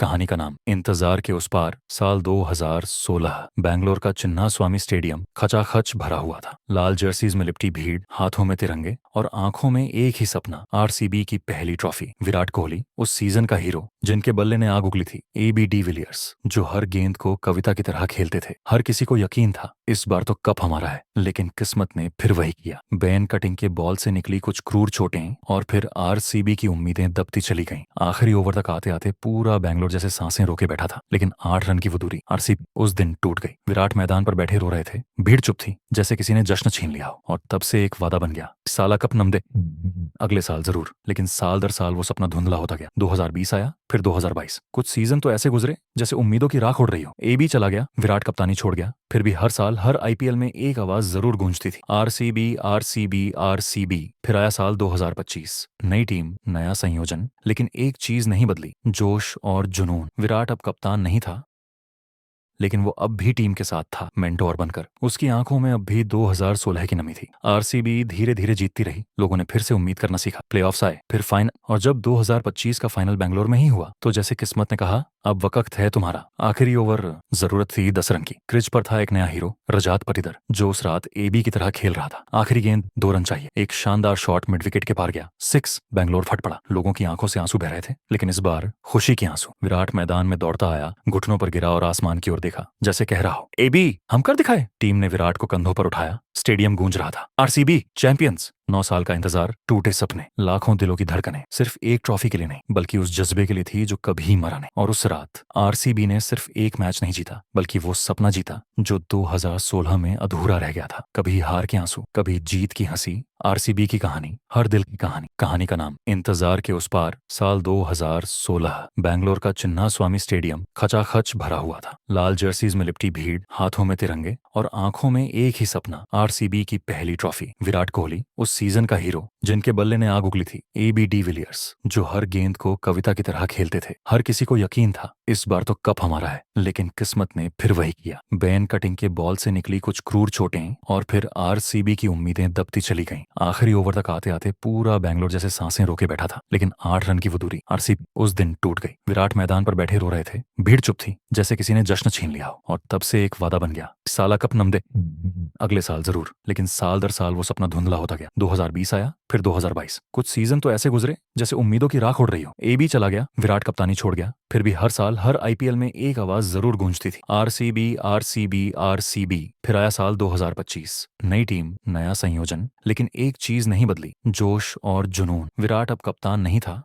कहानी का नाम इंतजार के उस पार। साल 2016। बैंगलोर का चिन्ना स्वामी स्टेडियम खचाखच भरा हुआ था। लाल जर्सीज में लिपटी भीड़, हाथों में तिरंगे और आंखों में एक ही सपना, आरसीबी की पहली ट्रॉफी। विराट कोहली उस सीजन का हीरो, जिनके बल्ले ने आग उगली थी। एबी डिविलियर्स, जो हर गेंद को कविता की तरह खेलते थे। हर किसी को यकीन था इस बार तो कप हमारा है, लेकिन किस्मत ने फिर वही किया। बेन कटिंग के बॉल से निकली कुछ क्रूर चोटें और फिर आरसीबी की उम्मीदें दबती चली गईं। आखिरी ओवर तक आते आते पूरा बैंगलोर जैसे सांसें रोके बैठा था, लेकिन 8 रन की वो दूरी आरसीबी उस दिन टूट गई। विराट मैदान पर बैठे रो रहे थे, भीड़ चुप थी, जैसे किसी ने जश्न छीन लिया हो। और तब से एक वादा बन गया, साला कप नम दे, अगले साल जरूर। लेकिन साल दर साल वो सपना धुंधला होता गया। 2020 आया, फिर 2022। कुछ सीजन तो ऐसे गुजरे जैसे उम्मीदों की राख उड़ रही हो। एबी चला गया, विराट कप्तानी छोड़ गया, फिर भी हर साल हर आईपीएल में एक आवाज जरूर गूंजती थी, आरसीबी आरसीबी आरसीबी। फिर आया साल 2025, नई टीम, नया संयोजन, लेकिन एक चीज नहीं बदली, जोश और जुनून। विराट अब कप्तान नहीं था, लेकिन वो अब भी टीम के साथ था, मेंटोर बनकर। उसकी आंखों में अब भी 2016 की नमी थी। आरसीबी धीरे धीरे जीतती रही, लोगों ने फिर से उम्मीद करना सीखा। प्लेऑफ्स आए, फिर फाइनल, और जब 2025 का फाइनल बैंगलोर में ही हुआ, तो जैसे किस्मत ने कहा, अब वक्त है तुम्हारा। आखिरी ओवर, जरूरत थी 10 रन की। क्रिज पर था एक नया हीरो, रजात पटीदार, जो उस रात एबी की तरह खेल रहा था। आखिरी गेंद, 2 रन चाहिए। एक शानदार शॉट मिड विकेट के पार गया, 6। बैंगलोर फट पड़ा। लोगों की आंखों से आंसू बह रहे थे, लेकिन इस बार खुशी के आंसू। विराट मैदान में दौड़ता आया, घुटनों पर गिरा और आसमान की ओर देखा, जैसे कह रहा हो, एबी हम कर दिखाए। टीम ने विराट को कंधों पर उठाया, स्टेडियम गूंज रहा था, आरसीबी चैंपियंस। 9 साल का इंतजार, टूटे सपने, लाखों दिलों की धड़कनें, सिर्फ एक ट्रॉफी के लिए नहीं, बल्कि उस जज्बे के लिए थी जो कभी मरा नहीं। और उस रात आरसीबी ने सिर्फ एक मैच नहीं जीता, बल्कि वो सपना जीता जो 2016 में अधूरा रह गया था। कभी हार के आंसू, कभी जीत की हंसी। आरसीबी की कहानी, हर दिल की कहानी। कहानी का नाम इंतजार के उस पार। साल 2016। बैंगलोर का चिन्ना स्वामी स्टेडियम खचाखच भरा हुआ था। लाल जर्सीज में लिपटी भीड़, हाथों में तिरंगे और आंखों में एक ही सपना, आरसीबी की पहली ट्रॉफी। विराट कोहली उस सीजन का हीरो, जिनके बल्ले ने आग उगली थी। एबी डिविलियर्स, जो हर गेंद को कविता की तरह खेलते थे। हर किसी को यकीन था इस बार तो कप हमारा है, लेकिन किस्मत ने फिर वही किया। बेन कटिंग के बॉल से निकली कुछ क्रूर चोटें और फिर आरसीबी की उम्मीदें दबती चली गईं। आखिरी ओवर तक आते आते पूरा बैंगलोर जैसे सांसें रोके बैठा था, लेकिन 8 रन की वो दूरी आरसीबी उस दिन टूट गई। विराट मैदान पर बैठे रो रहे थे, भीड़ चुप थी, जैसे किसी ने जश्न छीन लिया हो। और तब से एक वादा बन गया, साला कप नम दे, अगले साल जरूर। लेकिन साल दर साल वो सपना धुंधला होता गया। 2020 आया, फिर 2022। कुछ सीजन तो ऐसे गुजरे जैसे उम्मीदों की राख उड़ रही हो। एबी चला गया, विराट कप्तानी छोड़ गया, फिर भी हर साल हर आईपीएल में एक आवाज जरूर गूंजती थी, आरसीबी आरसीबी आरसीबी। फिर आया साल 2025, नई टीम, नया संयोजन, लेकिन एक चीज नहीं बदली, जोश और जुनून। विराट अब कप्तान नहीं था,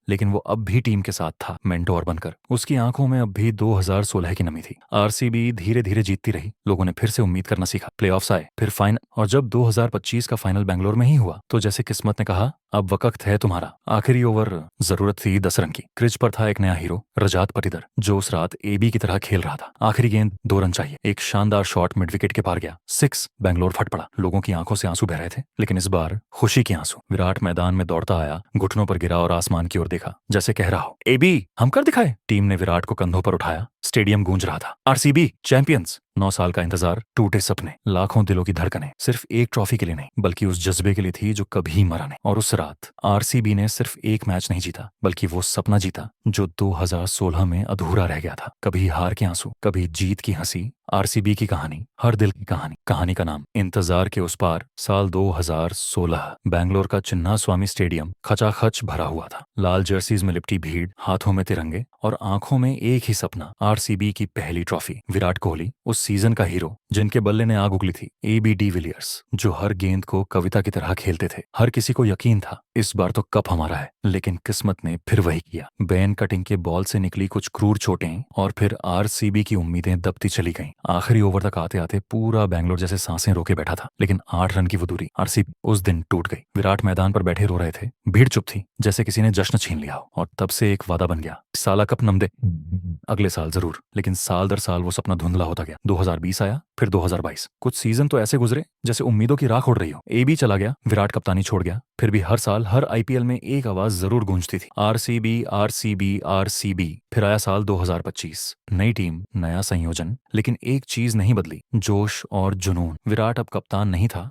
लेकिन वो अब भी टीम के साथ था, मेंटोर बनकर। उसकी आंखों में अब भी 2016 की नमी थी। आरसीबी धीरे धीरे जीतती रही, लोगों ने फिर से उम्मीद करना सीखा। प्लेऑफ्स आए, फिर फाइनल, और जब 2025 का फाइनल बैंगलोर में ही हुआ, तो जैसे किस्मत ने कहा, अब वक्त है तुम्हारा। आखिरी ओवर, जरूरत थी 10 रन की। क्रिज पर था एक नया हीरो, रजात पटीदार, जो उस रात एबी की तरह खेल रहा था। आखिरी गेंद, 2 रन चाहिए। एक शानदार शॉट मिड विकेट के पार गया, 6। बैंगलोर फट पड़ा। लोगों की आंखों से आंसू बह रहे थे, लेकिन इस बार खुशी के आंसू। विराट मैदान में दौड़ता आया, घुटनों पर गिरा और आसमान की ओर देखा, जैसे कह रहा हो, एबी हम कर दिखाए। टीम ने विराट को कंधों पर उठाया, स्टेडियम गूंज रहा था, आरसीबी चैंपियंस। 9 साल का इंतजार, टूटे सपने, लाखों दिलों की धड़कनें, सिर्फ एक ट्रॉफी के लिए नहीं, बल्कि उस जज्बे के लिए थी जो कभी मरा नहीं। और उस रात आरसीबी ने सिर्फ एक मैच नहीं जीता, बल्कि वो सपना जीता जो 2016 में अधूरा रह गया था। कभी हार के आंसू, कभी जीत की हंसी। आरसीबी की कहानी, हर दिल की कहानी। कहानी का नाम इंतजार के उस पार। साल 2016। बैंगलोर का चिन्ना स्वामी स्टेडियम खचाखच भरा हुआ था। लाल जर्सीज में लिपटी भीड़, हाथों में तिरंगे और आंखों में एक ही सपना, आरसीबी की पहली ट्रॉफी। विराट कोहली उस सीजन का हीरो, जिनके बल्ले ने आग उगली थी। एबी डिविलियर्स, जो हर गेंद को कविता की तरह खेलते थे। हर किसी को यकीन था इस बार तो कप हमारा है, लेकिन किस्मत ने फिर वही किया। बेन कटिंग के बॉल से निकली कुछ क्रूर चोटें और फिर आरसीबी की उम्मीदें दबती चली गईं। आखिरी ओवर तक आते आते पूरा बैंगलोर जैसे सांसें रोके बैठा था, लेकिन 8 रन की वो दूरी आरसीबी उस दिन टूट गई। विराट मैदान पर बैठे रो रहे थे, भीड़ चुप थी, जैसे किसी ने जश्न छीन लिया हो। और तब से एक वादा बन गया, साला कप नम दे, अगले साल जरूर। लेकिन साल दर साल वो सपना धुंधला होता गया। 2020 आया, फिर 2022। कुछ सीजन तो ऐसे गुजरे जैसे उम्मीदों की राख उड़ रही हो। एबी चला गया, विराट कप्तानी छोड़ गया, फिर भी हर साल हर आईपीएल में एक आवाज जरूर गूंजती थी, आरसीबी आरसीबी आरसीबी। फिर आया साल 2025, नई टीम, नया संयोजन, लेकिन एक चीज नहीं बदली, जोश और जुनून। विराट अब कप्तान नहीं था,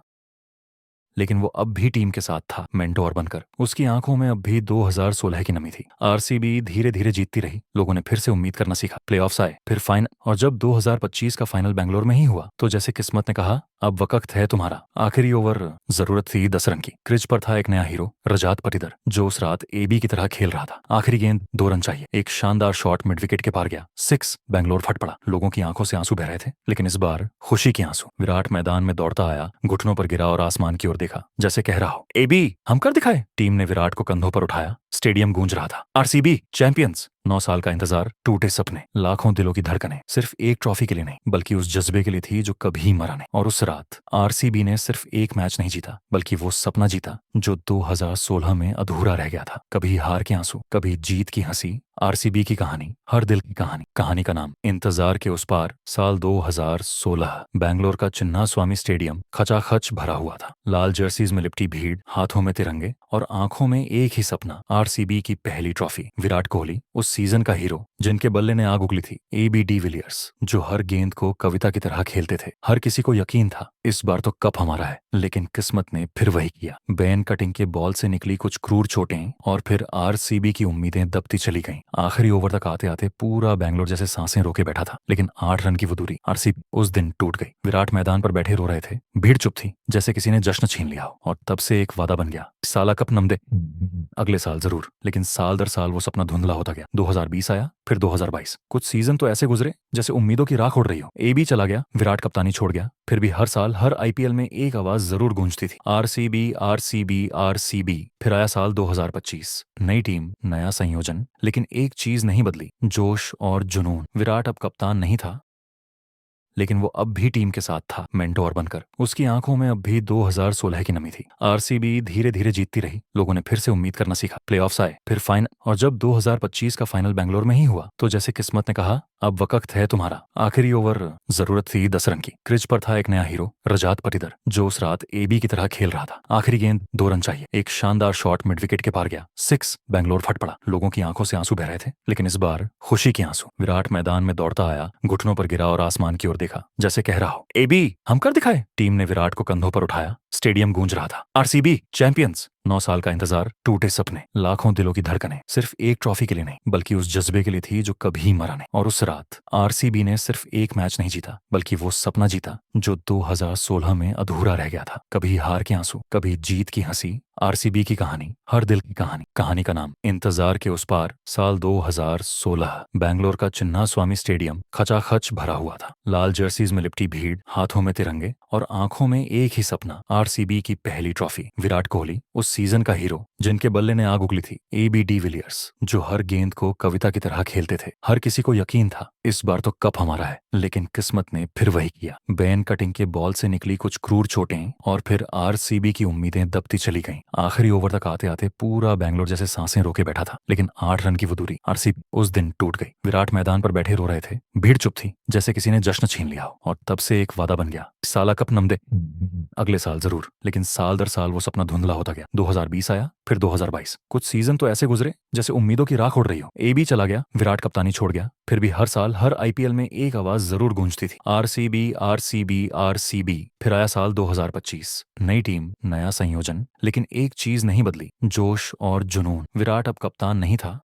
लेकिन वो अब भी टीम के साथ था, मेंटोर बनकर। उसकी आंखों में अब भी 2016 की नमी थी। आरसीबी धीरे धीरे जीतती रही, लोगों ने फिर से उम्मीद करना सीखा। प्लेऑफ्स आए, फिर फाइनल, और जब 2025 का फाइनल बेंगलोर में ही हुआ तो जैसे किस्मत ने कहा, अब वक्त है तुम्हारा। आखिरी ओवर, जरूरत थी 10 रन की। क्रिज पर था एक नया हीरो, रजात पटीदर, जो उस रात एबी की तरह खेल रहा था। आखिरी गेंद, 2 रन चाहिए। एक शानदार शॉट मिड विकेट के पार गया, 6। बेंगलोर फट पड़ा। लोगों की आंखों से आंसू बह रहे थे, लेकिन इस बार खुशी के आंसू। विराट मैदान में दौड़ता आया, घुटनों पर गिरा और आसमान की ओर देखा, जैसे कह रहा हो, एबी हम कर दिखाए। टीम ने विराट को कंधों पर उठाया, स्टेडियम गूंज रहा था। RCB champions. 9 साल का इंतजार, टूटे सपने, लाखों दिलों की धड़कनें, सिर्फ एक ट्रॉफी के लिए नहीं, बल्कि उस जज्बे के लिए थी जो कभी मरा नहीं। और उस रात आरसीबी ने सिर्फ एक मैच नहीं जीता, बल्कि वो सपना जीता जो 2016 में अधूरा रह गया था। कभी हार के आंसू, कभी जीत की हंसी। आरसीबी की कहानी, हर दिल की कहानी। कहानी का नाम, इंतजार के उस पार। साल 2016, बैंगलोर का चिन्ना स्वामी स्टेडियम खचाखच भरा हुआ था। लाल जर्सीज में लिपटी भीड़, हाथों में तिरंगे और आंखों में एक ही सपना, आरसीबी की पहली ट्रॉफी। विराट कोहली, उस सीजन का हीरो जिनके बल्ले ने आग उगली थी। एबी डिविलियर्स, जो हर गेंद को कविता की तरह खेलते थे। हर किसी को यकीन था, इस बार तो कप हमारा है। लेकिन किस्मत ने फिर वही किया। बैन कटिंग के बॉल से निकली कुछ क्रूर चोटें और फिर आरसीबी की उम्मीदें दबती चली गईं। आखिरी ओवर तक आते आते पूरा बैंगलोर जैसे सांसें रोके बैठा था। लेकिन 8 रन की वो दूरी, आरसीबी उस दिन टूट गई। विराट मैदान पर बैठे रो रहे थे, भीड़ चुप थी, जैसे किसी ने जश्न छीन लिया हो। और तब से एक वादा बन गया, साला कप नम दे, अगले साल जरूर। लेकिन साल दर साल वो सपना धुंधला होता गया। 2020 आया, फिर 2022। कुछ सीजन तो ऐसे गुजरे जैसे उम्मीदों की राख उड़ रही हो। एबी चला गया, विराट कप्तानी छोड़ गया, फिर भी हर साल हर आईपीएल में एक आवाज जरूर गूंजती थी, आरसीबी आरसीबी आरसीबी। फिर आया साल 2025, नई टीम, नया संयोजन, लेकिन एक चीज नहीं बदली, जोश और जुनून। विराट अब कप्तान नहीं था, लेकिन वो अब भी टीम के साथ था, मेंटोर बनकर। उसकी आंखों में अब भी 2016 की नमी थी। आरसीबी धीरे धीरे जीतती रही, लोगों ने फिर से उम्मीद करना सीखा। प्लेऑफ्स आए, फिर फाइनल, और जब 2025 का फाइनल बेंगलोर में ही हुआ तो जैसे किस्मत ने कहा, अब वक्त है तुम्हारा। आखिरी ओवर, जरूरत थी 10 रन की। क्रिज पर था एक नया हीरो, रजात पटीदर, जो उस रात एबी की तरह खेल रहा था। आखिरी गेंद, 2 रन चाहिए। एक शानदार शॉट मिड विकेट के पार गया, 6। बेंगलोर फट पड़ा। लोगों की आंखों से आंसू बह रहे थे, लेकिन इस बार खुशी के आंसू। विराट मैदान में दौड़ता आया, घुटनों पर गिरा और आसमान की ओर देखा, जैसे कह रहा हो, एबी हम कर दिखाए। टीम ने विराट को कंधों पर उठाया, स्टेडियम गूंज रहा था। RCB champions. 9 साल का इंतजार, टूटे सपने, लाखों दिलों की धड़कनें, सिर्फ एक ट्रॉफी के लिए नहीं, बल्कि उस जज्बे के लिए थी जो कभी मरा नहीं। और उस रात आरसीबी ने सिर्फ एक मैच नहीं जीता, बल्कि वो सपना जीता जो 2016 में अधूरा रह गया था। कभी हार के आंसू, कभी जीत की हंसी। आरसीबी की कहानी, हर दिल की कहानी। कहानी का नाम, इंतजार के उस पार। साल 2016, बैंगलोर का चिन्ना स्वामी स्टेडियम खचाखच भरा हुआ था। लाल जर्सीज में लिपटी भीड़, हाथों में तिरंगे और आंखों में एक ही सपना, आरसीबी की पहली ट्रॉफी। विराट कोहली, उस सीजन का हीरो जिनके बल्ले ने आग उगली थी। एबी डिविलियर्स, जो हर गेंद को कविता की तरह खेलते थे। हर किसी को यकीन था, इस बार तो कप हमारा है। लेकिन किस्मत ने फिर वही किया। बैन कटिंग के बॉल से निकली कुछ क्रूर चोटें और फिर आरसीबी की उम्मीदें दबती चली गईं। आखिरी ओवर तक आते आते पूरा बैंगलोर जैसे सांसें रोके बैठा था। लेकिन 8 रन की वो दूरी, आरसीबी उस दिन टूट गई। विराट मैदान पर बैठे रो रहे थे, भीड़ चुप थी, जैसे किसी ने जश्न छीन लिया हो। और तब से एक वादा बन गया, साला कप नम दे, अगले साल जरूर। लेकिन साल दर साल वो सपना धुंधला होता गया। 2020 आया, फिर 2022। कुछ सीजन तो ऐसे गुजरे जैसे उम्मीदों की राख उड़ रही हो। एबी चला गया, विराट कप्तानी छोड़ गया, फिर भी हर साल हर आईपीएल में एक आवाज जरूर गूंजती थी, आरसीबी आरसीबी आरसीबी। फिर आया साल 2025, नई टीम, नया संयोजन, लेकिन एक चीज नहीं बदली, जोश और जुनून। विराट अब कप्तान नहीं था,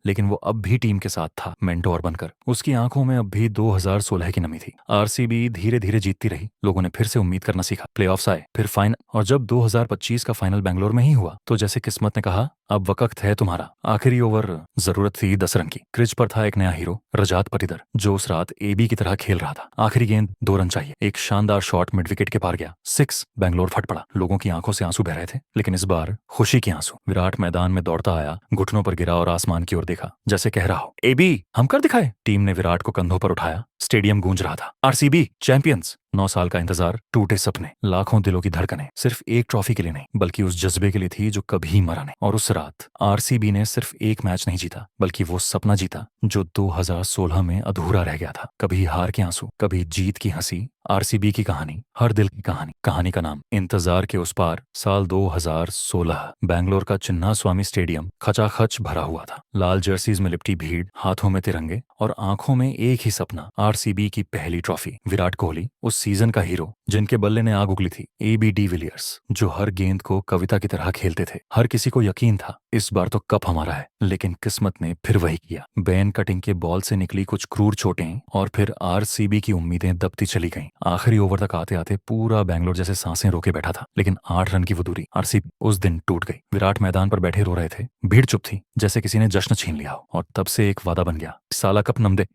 लेकिन वो अब भी टीम के साथ था, मेंटोर बनकर। उसकी आंखों में अब भी 2016 की नमी थी। आरसीबी धीरे धीरे जीतती रही, लोगों ने फिर से उम्मीद करना सीखा। प्लेऑफ्स आए, फिर फाइनल, और जब 2025 का फाइनल बेंगलोर में ही हुआ तो जैसे किस्मत ने कहा, अब वक्त है तुम्हारा। आखिरी ओवर, जरूरत थी 10 रन की। क्रिज पर था एक नया हीरो, रजात पटीदर, जो उस रात एबी की तरह खेल रहा था। आखिरी गेंद, 2 रन चाहिए। एक शानदार शॉट मिड विकेट के पार गया, 6। बेंगलोर फट पड़ा। लोगों की आंखों से आंसू बह रहे थे, लेकिन इस बार खुशी के आंसू। विराट मैदान में दौड़ता आया, घुटनों पर गिरा और आसमान की ओर देखा, जैसे कह रहा हो, एबी हम कर दिखाए। टीम ने विराट को कंधों पर उठाया, स्टेडियम गूंज रहा था। RCB champions. 9 साल का इंतजार, टूटे सपने, लाखों दिलों की धड़कनें, सिर्फ एक ट्रॉफी के लिए नहीं, बल्कि उस जज्बे के लिए थी जो कभी मरा नहीं। और उस रात आरसीबी ने सिर्फ एक मैच नहीं जीता, बल्कि वो सपना जीता जो 2016 में अधूरा रह गया था। कभी हार के आंसू, कभी जीत की हंसी। आरसीबी की कहानी, हर दिल की कहानी। कहानी का नाम, इंतजार के उस पार। साल 2016, बैंगलोर का चिन्ना स्वामी स्टेडियम खचाखच भरा हुआ था। लाल जर्सीज में लिपटी भीड़, हाथों में तिरंगे और आंखों में एक ही सपना, आरसीबी की पहली ट्रॉफी। विराट कोहली, उस सीजन का हीरो जिनके बल्ले ने आग उगली थी, AB डिविलियर्स, जो हर गेंद को कविता की तरह खेलते थे। हर किसी को यकीन था इस बार तो कप हमारा है, लेकिन किस्मत ने फिर वही किया। बेन कटिंग के बॉल से निकली कुछ क्रूर चोटें और फिर RCB की उम्मीदें दबती चली गईं। आखिरी ओवर तक आते आते पूरा बैंगलोर जैसे सांसें रोके बैठा था, लेकिन 8 रन की वो दूरी RCB उस दिन टूट गई। विराट मैदान पर बैठे रो रहे थे, भीड़ चुप थी जैसे किसी ने जश्न छीन लिया हो। और तब से एक वादा बन गया, साला कप नम दे,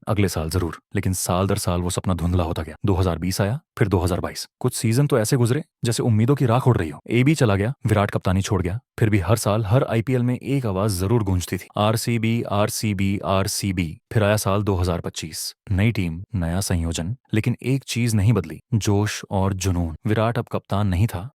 अगले साल जरूर। लेकिन साल दर साल वो सपना धुंधला होता गया। 2020 आया, फिर 2022। कुछ सीजन तो ऐसे गुजरे जैसे उम्मीदों की राख उड़ रही हो। AB चला गया, विराट कप्तानी छोड़ गया, फिर भी हर साल हर IPL में एक आवाज जरूर गूंजती थी, RCB RCB RCB। फिर आया साल 2025, नई टीम, नया संयोजन, लेकिन एक चीज नहीं बदली, जोश और जुनून। विराट अब कप्तान नहीं था,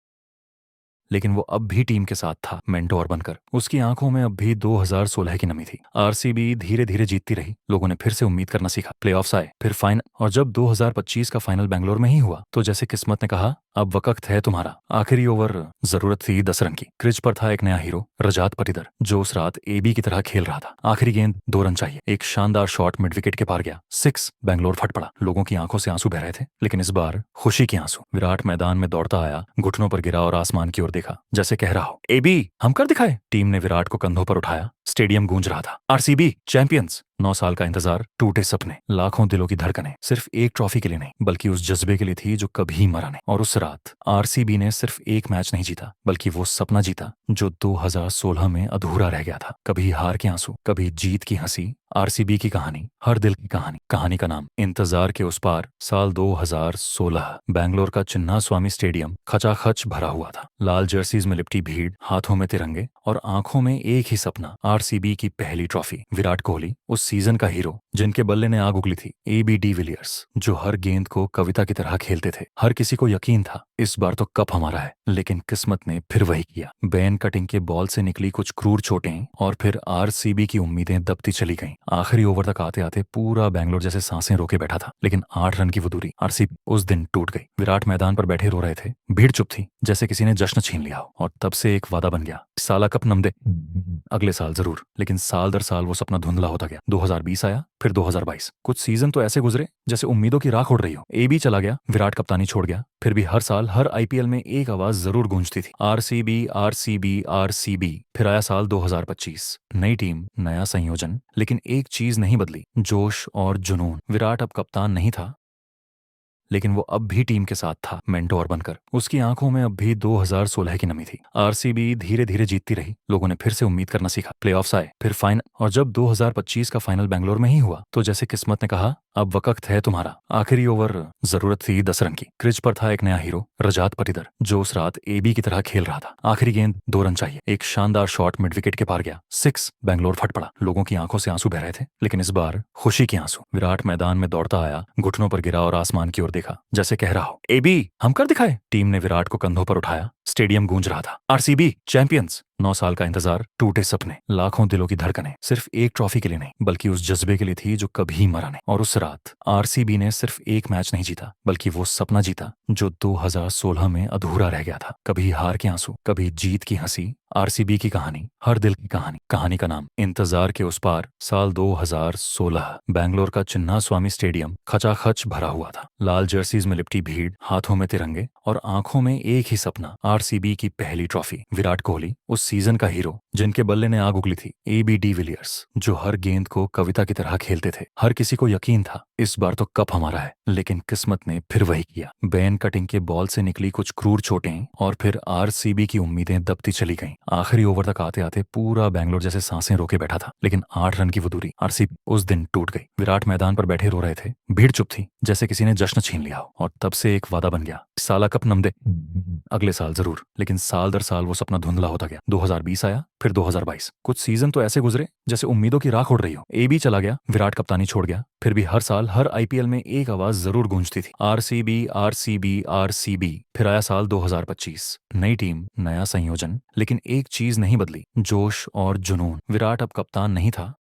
लेकिन वो अब भी टीम के साथ था, मेंटोर बनकर। उसकी आंखों में अब भी 2016 की नमी थी। RCB धीरे धीरे जीतती रही, लोगों ने फिर से उम्मीद करना सीखा। प्लेऑफ्स आए, फिर फाइनल, और जब 2025 का फाइनल बेंगलोर में ही हुआ तो जैसे किस्मत ने कहा, अब वक्त है तुम्हारा। आखिरी ओवर, जरूरत थी 10 रन की। क्रिज पर था एक नया हीरो, रजात पटीदर, जो उस रात AB की तरह खेल रहा था। आखिरी गेंद, 2 रन चाहिए, एक शानदार शॉट मिड विकेट के पार गया, 6। बेंगलोर फट पड़ा, लोगों की आंखों से आंसू बह रहे थे, लेकिन इस बार खुशी के आंसू। विराट मैदान में दौड़ता आया, घुटनों पर गिरा और आसमान की ओर देखा, जैसे कह रहा हो, AB हम कर दिखाए। टीम ने विराट को कंधों पर उठाया, स्टेडियम गूंज रहा था, RCB चैंपियंस। 9 साल का इंतजार, टूटे सपने, लाखों दिलों की धड़कनें, सिर्फ एक ट्रॉफी के लिए नहीं, बल्कि उस जज्बे के लिए थी जो कभी मरा नहीं। और उस रात RCB ने सिर्फ एक मैच नहीं जीता, बल्कि वो सपना जीता जो 2016 में अधूरा रह गया था। कभी हार के आंसू, कभी जीत की हंसी। RCB की कहानी, हर दिल की कहानी। कहानी का नाम, इंतजार के उस पार। साल 2016, बैंगलोर का चिन्ना स्वामी स्टेडियम खचाखच भरा हुआ था। लाल जर्सीज में लिपटी भीड़, हाथों में तिरंगे और आंखों में एक ही सपना, RCB की पहली ट्रॉफी। विराट कोहली, उस सीजन का हीरो जिनके बल्ले ने आग उगली थी, AB डिविलियर्स, जो हर गेंद को कविता की तरह खेलते थे। हर किसी को यकीन था इस बार तो कप हमारा है, लेकिन किस्मत ने फिर वही किया। बेन कटिंग के बॉल से निकली कुछ क्रूर चोटें और फिर RCB की उम्मीदें दबती चली गईं। आखिरी ओवर तक आते आते पूरा बैंगलोर जैसे सांसें रोके बैठा था, लेकिन 8 रन की वो दूरी RCB उस दिन टूट गई। विराट मैदान पर बैठे रो रहे थे, भीड़ चुप थी जैसे किसी ने जश्न छीन लिया हो। और तब से एक वादा बन गया, साला कप नम दे, अगले साल जरूर। लेकिन साल दर साल वो सपना धुंधला होता गया। 2020 आया, फिर 2022। कुछ सीजन तो ऐसे गुजरे जैसे उम्मीदों की राख उड़ रही हो। AB चला गया, विराट कप्तानी छोड़ गया, फिर भी हर साल हर IPL में एक आवाज जरूर गूंजती थी, RCB RCB RCB। फिर आया साल 2025, नई टीम, नया संयोजन, लेकिन एक चीज नहीं बदली, जोश और जुनून। विराट अब कप्तान नहीं था, लेकिन वो अब भी टीम के साथ था, मेंटोर बनकर। उसकी आंखों में अब भी 2016 की नमी थी। RCB धीरे धीरे जीतती रही, लोगों ने फिर से उम्मीद करना सीखा। प्लेऑफ्स आए, फिर फाइनल, और जब 2025 का फाइनल बेंगलोर में ही हुआ तो जैसे किस्मत ने कहा, अब वक्त है तुम्हारा। आखिरी ओवर, जरूरत थी 10 रन की। क्रिज पर था एक नया हीरो, रजात पटीदर, जो उस रात AB की तरह खेल रहा था। आखिरी गेंद, 2 रन चाहिए, एक शानदार शॉट मिड विकेट के पार गया, 6। बेंगलोर फट पड़ा, लोगों की आंखों से आंसू बह रहे थे, लेकिन इस बार खुशी के आंसू। विराट मैदान में दौड़ता आया, घुटनों पर गिरा और आसमान की ओर देखा, जैसे कह रहा हो, AB हम कर दिखाए। टीम ने विराट को कंधों पर उठाया, स्टेडियम गूंज रहा था, RCB चैंपियंस। 9 साल का इंतजार, टूटे सपने, लाखों दिलों की धड़कनें, सिर्फ एक ट्रॉफी के लिए नहीं, बल्कि उस जज्बे के लिए थी जो कभी मरा नहीं। और उस रात RCB ने सिर्फ एक मैच नहीं जीता, बल्कि वो सपना जीता जो 2016 में अधूरा रह गया था। कभी हार के आंसू, कभी जीत की हंसी। RCB की कहानी, हर दिल की कहानी। कहानी का नाम, इंतजार के उस पार। साल 2016, बैंगलोर का चिन्ना स्वामी स्टेडियम खचाखच भरा हुआ था। लाल जर्सीज में लिपटी भीड़, हाथों में तिरंगे और आंखों में एक ही सपना, RCB की पहली ट्रॉफी। विराट कोहली, उस सीजन का हीरो जिनके बल्ले ने आग उगली थी, AB डिविलियर्स, जो हर गेंद को कविता की तरह खेलते थे। हर किसी को यकीन था इस बार तो कप हमारा है, लेकिन किस्मत ने फिर वही किया। बेन कटिंग के बॉल से निकली कुछ क्रूर चोटें और फिर RCB की उम्मीदें दबती चली गईं। आखिरी ओवर तक आते आते पूरा बैंगलोर जैसे सांसें रोके बैठा था, लेकिन 8 रन की वो दूरी RCB उस दिन टूट गई। विराट मैदान पर बैठे रो रहे थे, भीड़ चुप थी जैसे किसी ने जश्न छीन लिया हो। और तब से एक वादा बन गया, साला कप नम दे, अगले साल जरूर। लेकिन साल दर साल वो सपना धुंधला होता गया। 2020 आया, फिर 2022। कुछ सीजन तो ऐसे गुजरे जैसे उम्मीदों की राख उड़ रही हो। AB चला गया, विराट कप्तानी छोड़ गया, फिर भी हर साल हर IPL में एक आवाज जरूर गूंजती थी, RCB RCB RCB। फिर आया साल 2025, नई टीम, नया संयोजन, लेकिन एक चीज नहीं बदली, जोश और जुनून। विराट अब कप्तान नहीं था,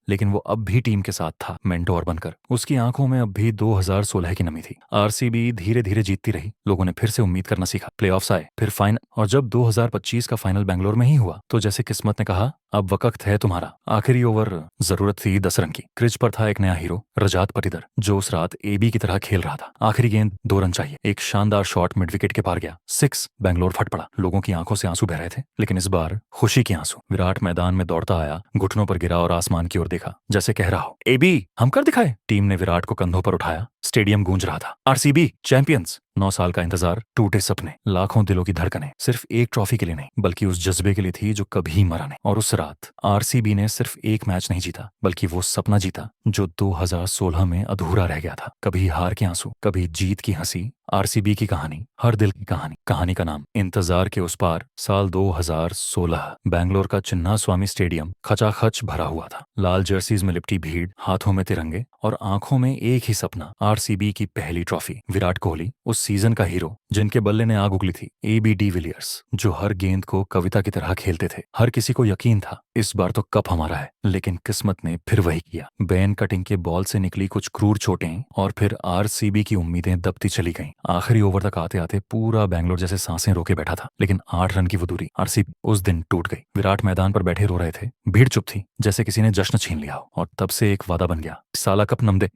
लेकिन वो अब भी टीम के साथ था, मेंटोर बनकर। उसकी आंखों में अब भी 2016 की नमी थी। आरसीबी धीरे धीरे जीतती रही, लोगों ने फिर से उम्मीद करना सीखा। प्लेऑफ्स आए, फिर फाइनल, और जब 2025 का फाइनल बेंगलोर में ही हुआ तो जैसे किस्मत ने कहा, अब वक्त है तुम्हारा। आखिरी ओवर, जरूरत थी 10 रन की। क्रिज पर था एक नया हीरो, रजात पटीदार, जो उस रात एबी की तरह खेल रहा था। आखिरी गेंद, 2 रन चाहिए। एक शानदार शॉट मिड विकेट के पार गया, 6। बेंगलोर फट पड़ा। लोगों की आंखों से आंसू बह रहे थे, लेकिन इस बार खुशी के आंसू। विराट मैदान में दौड़ता आया, घुटनों पर गिरा और आसमान की ओर देखा, जैसे कह रहा हो, एबी हम कर दिखाए। टीम ने विराट को कंधों पर उठाया, स्टेडियम गूंज रहा था। RCB champions. 9 साल का इंतजार, टूटे सपने, लाखों दिलों की धड़कनें, सिर्फ एक ट्रॉफी के लिए नहीं, बल्कि उस जज्बे के लिए थी जो कभी मरा नहीं। और उस रात आरसीबी ने सिर्फ एक मैच नहीं जीता, बल्कि वो सपना जीता जो 2016 में अधूरा रह गया था। कभी हार के आंसू, कभी जीत की हंसी। आरसीबी की कहानी, हर दिल की कहानी। कहानी का नाम, इंतजार के उस पार। साल 2016, बैंगलोर का चिन्ना स्वामी स्टेडियम खचाखच भरा हुआ था। लाल जर्सीज में लिपटी भीड़, हाथों में तिरंगे और आंखों में एक ही सपना, आरसीबी की पहली ट्रॉफी। विराट कोहली, उस सीजन का हीरो जिनके बल्ले ने आग उगली थी। एबी डिविलियर्स, जो हर गेंद को कविता की तरह खेलते थे। हर किसी को यकीन था, इस बार तो कप हमारा है। लेकिन किस्मत ने फिर वही किया। बैन कटिंग के बॉल से निकली कुछ क्रूर चोटें और फिर आरसीबी की उम्मीदें दबती चली गईं। आखिरी ओवर तक आते आते पूरा बैंगलोर जैसे सांसें रोके बैठा था। लेकिन 8 रन की वो दूरी, आरसीबी उस दिन टूट गई। विराट मैदान पर बैठे रो रहे थे, भीड़ चुप थी, जैसे किसी ने जश्न छीन लिया हो। और तब से एक वादा बन गया, साला कप नम दे,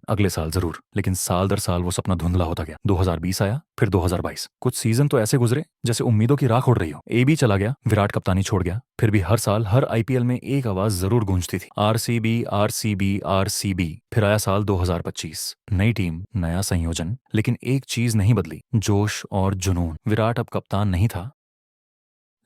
अगले साल जरूर। लेकिन साल दर साल वो सपना धुंधला होता गया। 2020 आया, फिर 2022। कुछ सीजन तो ऐसे गुजरे जैसे उम्मीदों की राख उड़ रही हो। एबी चला गया, विराट कप्तानी छोड़ गया, फिर भी हर साल हर आईपीएल में एक आवाज जरूर गूंजती थी, आरसीबी आरसीबी आरसीबी। फिर आया साल 2025, नई टीम, नया संयोजन, लेकिन एक चीज नहीं बदली, जोश और जुनून। विराट अब कप्तान नहीं था,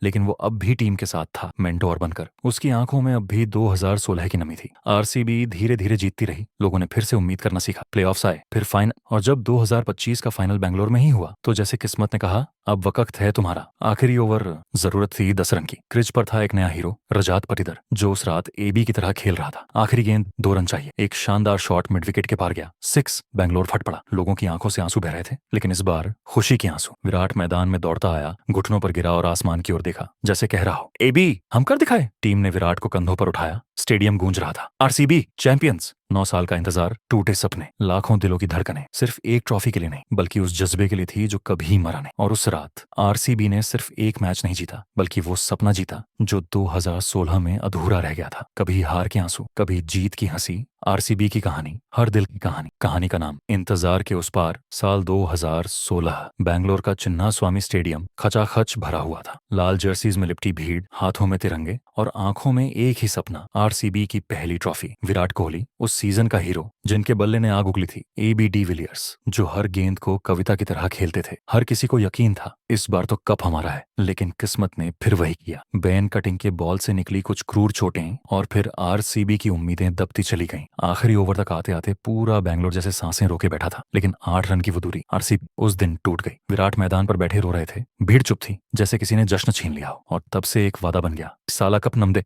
लेकिन वो अब भी टीम के साथ था, मेंटोर बनकर। उसकी आंखों में अब भी 2016 की नमी थी। आरसीबी धीरे धीरे जीतती रही, लोगों ने फिर से उम्मीद करना सीखा। प्लेऑफ्स आए, फिर फाइनल, और जब 2025 का फाइनल बेंगलोर में ही हुआ तो जैसे किस्मत ने कहा, अब वक्त है तुम्हारा। आखिरी ओवर, जरूरत थी 10 रन की। क्रिज पर था एक नया हीरो, रजात पटीदार, जो उस रात एबी की तरह खेल रहा था। आखिरी गेंद, 2 रन चाहिए। एक शानदार शॉट मिड विकेट के पार गया, 6। बेंगलोर फट पड़ा। लोगों की आंखों से आंसू बह रहे थे, लेकिन इस बार खुशी के आंसू। विराट मैदान में दौड़ता आया, घुटनों पर गिरा और आसमान की ओर देखा, जैसे कह रहा हो, एबी हम कर दिखाए। टीम ने विराट को कंधों पर उठाया, स्टेडियम गूंज रहा था। RCB champions. 9 साल का इंतजार, टूटे सपने, लाखों दिलों की धड़कनें, सिर्फ एक ट्रॉफी के लिए नहीं, बल्कि उस जज्बे के लिए थी जो कभी मरा नहीं। और उस रात आरसीबी ने सिर्फ एक मैच नहीं जीता, बल्कि वो सपना जीता जो 2016 में अधूरा रह गया था। कभी हार के आंसू, कभी जीत की हंसी। आरसीबी की कहानी, हर दिल की कहानी। कहानी का नाम, इंतजार के उस पार। साल 2016, बैंगलोर का चिन्ना स्वामी स्टेडियम खचाखच भरा हुआ था। लाल जर्सीज में लिपटी भीड़, हाथों में तिरंगे और आंखों में एक ही सपना, आरसीबी की पहली ट्रॉफी। विराट कोहली, उस सीजन का हीरो जिनके बल्ले ने आग उगली थी। एबी डिविलियर्स, जो हर गेंद को कविता की तरह खेलते थे। हर किसी को यकीन था, इस बार तो कप हमारा है। लेकिन किस्मत ने फिर वही किया। बैन कटिंग के बॉल से निकली कुछ क्रूर चोटें और फिर आरसीबी की उम्मीदें दबती चली गईं। आखिरी ओवर तक आते आते पूरा बैंगलोर जैसे सांसें रोके बैठा था। लेकिन 8 रन की वो दूरी, आरसीबी उस दिन टूट गई। विराट मैदान पर बैठे रो रहे थे, भीड़ चुप थी, जैसे किसी ने जश्न छीन लिया हो। और तब से एक वादा बन गया, साला कप नम दे,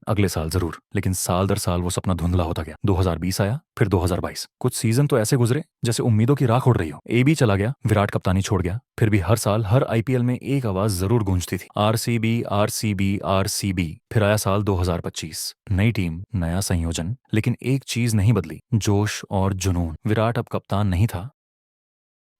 अगले साल जरूर। लेकिन साल दर साल वो सपना धुंधला होता गया। 2020 आया, फिर 2022। कुछ सीजन तो ऐसे गुजरे जैसे उम्मीदों की राख उड़ रही हो। एबी चला गया, विराट कप्तानी छोड़ गया, फिर भी हर साल हर आईपीएल में एक आवाज जरूर गूंजती थी, आरसीबी आरसीबी आरसीबी। फिर आया साल 2025, नई टीम, नया संयोजन, लेकिन एक चीज नहीं बदली, जोश और जुनून। विराट अब कप्तान नहीं था,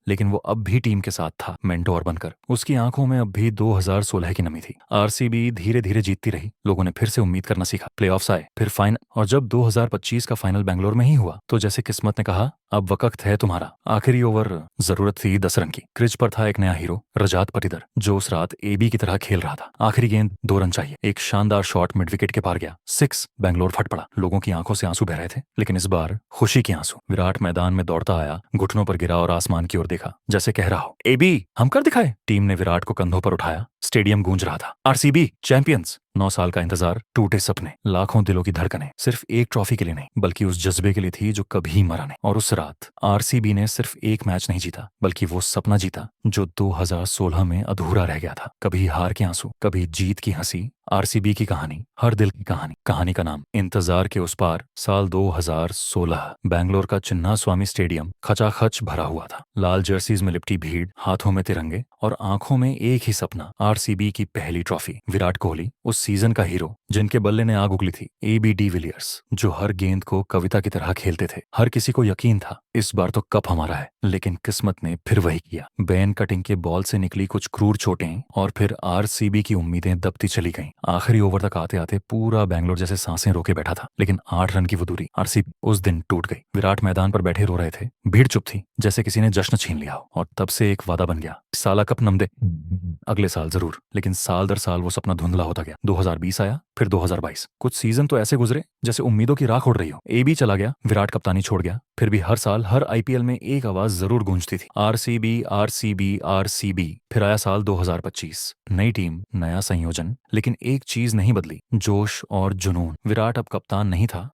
लेकिन वो अब भी टीम के साथ था, मेंटोर बनकर। उसकी आंखों में अब भी 2016 की नमी थी। आरसीबी धीरे धीरे जीतती रही, लोगों ने फिर से उम्मीद करना सीखा। प्लेऑफ्स आए, फिर फाइनल, और जब 2025 का फाइनल बेंगलोर में ही हुआ तो जैसे किस्मत ने कहा, अब वक्त है तुम्हारा। आखिरी ओवर, जरूरत थी 10 रन की। क्रिज पर था एक नया हीरो, रजात पटीदार, जो उस रात एबी की तरह खेल रहा था। आखिरी गेंद, 2 रन चाहिए। एक शानदार शॉट मिड विकेट के पार गया, 6। बेंगलोर फट पड़ा। लोगों की आंखों से आंसू बह रहे थे, लेकिन इस बार खुशी के आंसू। विराट मैदान में दौड़ता आया, घुटनों पर गिरा और आसमान की ओर देखा, जैसे कह रहा हो, एबी हम कर दिखाए। टीम ने विराट को कंधों पर उठाया, स्टेडियम गूंज रहा था। RCB champions. 9 साल का इंतजार, टूटे सपने, लाखों दिलों की धड़कनें, सिर्फ एक ट्रॉफी के लिए नहीं, बल्कि उस जज्बे के लिए थी जो कभी मरा नहीं। और उस रात आरसीबी ने सिर्फ एक मैच नहीं जीता, बल्कि वो सपना जीता जो 2016 में अधूरा रह गया था। कभी हार के आंसू, कभी जीत की हंसी। आरसीबी की कहानी, हर दिल की कहानी। कहानी का नाम इंतजार के उस पार। साल 2016। बैंगलोर का चिन्ना स्वामी स्टेडियम खचाखच भरा हुआ था। लाल जर्सीज में लिपटी भीड़, हाथों में तिरंगे और आंखों में एक ही सपना, आरसीबी की पहली ट्रॉफी। विराट कोहली, उस सीजन का हीरो जिनके बल्ले ने आग उगली थी। एबी डिविलियर्स, जो हर गेंद को कविता की तरह खेलते थे। हर किसी को यकीन था इस बार तो कप हमारा है, लेकिन किस्मत ने फिर वही किया। बेन कटिंग के बॉल से निकली कुछ क्रूर चोटें और फिर आरसीबी की उम्मीदें दबती चली गईं। आखिरी ओवर तक आते आते पूरा बैंगलोर जैसे सांसें रोके बैठा था, लेकिन 8 रन की वो दूरी आरसीबी उस दिन टूट गई। विराट मैदान पर बैठे रो रहे थे, भीड़ चुप थी जैसे किसी ने जश्न छीन लिया हो। और तब से एक वादा बन गया, साला कप नम दे, अगले साल जरूर। लेकिन साल दर साल वो सपना धुंधला होता गया। 2020 आया, फिर 2022। कुछ सीजन तो ऐसे गुजरे जैसे उम्मीदों की राख उड़ रही हो। एबी चला गया, विराट कप्तानी छोड़ गया, फिर भी हर साल हर आईपीएल में एक आवाज जरूर गूंजती थी, आरसीबी आरसीबी आरसीबी। फिर आया साल 2025, नई टीम, नया संयोजन, लेकिन एक चीज नहीं बदली, जोश और जुनून। विराट अब कप्तान नहीं था,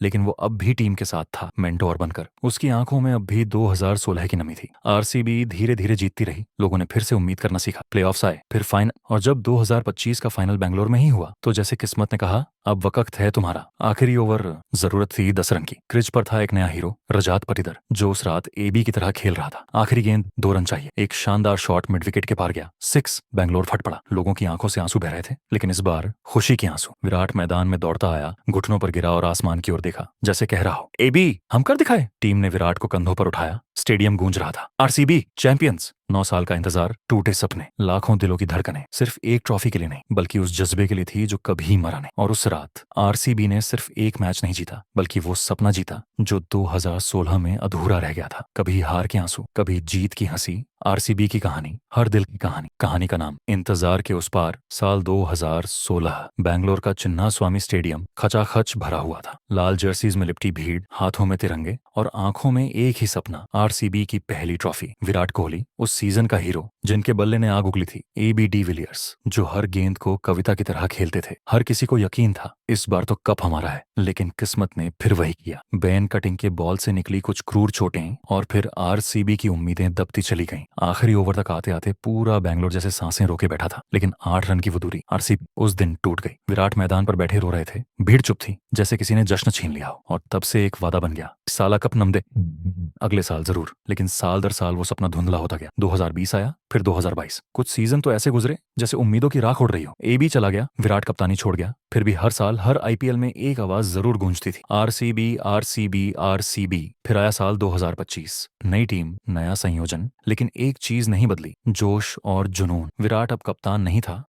लेकिन वो अब भी टीम के साथ था, मेंटोर बनकर। उसकी आंखों में अब भी 2016 की नमी थी। आरसीबी धीरे धीरे जीतती रही, लोगों ने फिर से उम्मीद करना सीखा। प्लेऑफ्स आए, फिर फाइनल, और जब 2025 का फाइनल बैंगलोर में ही हुआ तो जैसे किस्मत ने कहा, अब वक्त है तुम्हारा। आखिरी ओवर, जरूरत थी 10 रन की। क्रिज पर था एक नया हीरो, रजात पटीदार, जो उस रात एबी की तरह खेल रहा था। आखिरी गेंद, 2 रन चाहिए, एक शानदार शॉट मिड विकेट के पार गया, 6। बैंगलोर फट पड़ा, लोगों की आंखों से आंसू बह रहे थे, लेकिन इस बार खुशी के आंसू। विराट मैदान में दौड़ता आया, घुटनों पर गिरा और आसमान की ओर देखा, जैसे कह रहा हो, एबी हम कर दिखाए। टीम ने विराट को कंधों पर उठाया, स्टेडियम गूंज रहा था, आरसीबी चैंपियंस। 9 साल का इंतजार, टूटे सपने, लाखों दिलों की धड़कनें, सिर्फ एक ट्रॉफी के लिए नहीं, बल्कि उस जज्बे के लिए थी जो कभी मरा नहीं। और उस रात आरसीबी ने सिर्फ एक मैच नहीं जीता, बल्कि वो सपना जीता जो 2016 में अधूरा रह गया था। कभी हार के आंसू, कभी जीत की हंसी। आरसीबी की कहानी, हर दिल की कहानी। कहानी का नाम इंतजार के उस पार। साल 2016। बैंगलोर का चिन्ना स्वामी स्टेडियम खचाखच भरा हुआ था। लाल जर्सीज में लिपटी भीड़, हाथों में तिरंगे और आंखों में एक ही सपना, आरसीबी की पहली ट्रॉफी। विराट कोहली, उस सीजन का हीरो जिनके बल्ले ने आग उगली थी। एबी डिविलियर्स, जो हर गेंद को कविता की तरह खेलते थे। हर किसी को यकीन था इस बार तो कप हमारा है, लेकिन किस्मत ने फिर वही किया। बेन कटिंग के बॉल से निकली कुछ क्रूर चोटें और फिर आरसीबी की उम्मीदें दबती चली गईं। आखिरी ओवर तक आते आते पूरा बैंगलोर जैसे सांसें रोके बैठा था, लेकिन 8 रन की वो दूरी आरसीबी उस दिन टूट गई। विराट मैदान पर बैठे रो रहे थे, भीड़ चुप थी जैसे किसी ने जश्न छीन लिया हो। और तब से एक वादा बन गया, साला कप नम दे, अगले साल जरूर। लेकिन साल दर साल वो सपना धुंधला होता गया। 2020 आया, फिर 2022। कुछ सीजन तो ऐसे गुजरे जैसे उम्मीदों की राख उड़ रही हो। एबी चला गया, विराट कप्तानी छोड़ गया, फिर भी हर साल हर आईपीएल में एक आवाज जरूर गूंजती थी, आरसीबी आरसीबी आरसीबी। फिर आया साल 2025, नई टीम, नया संयोजन, लेकिन एक चीज नहीं बदली, जोश और जुनून। विराट अब कप्तान नहीं था,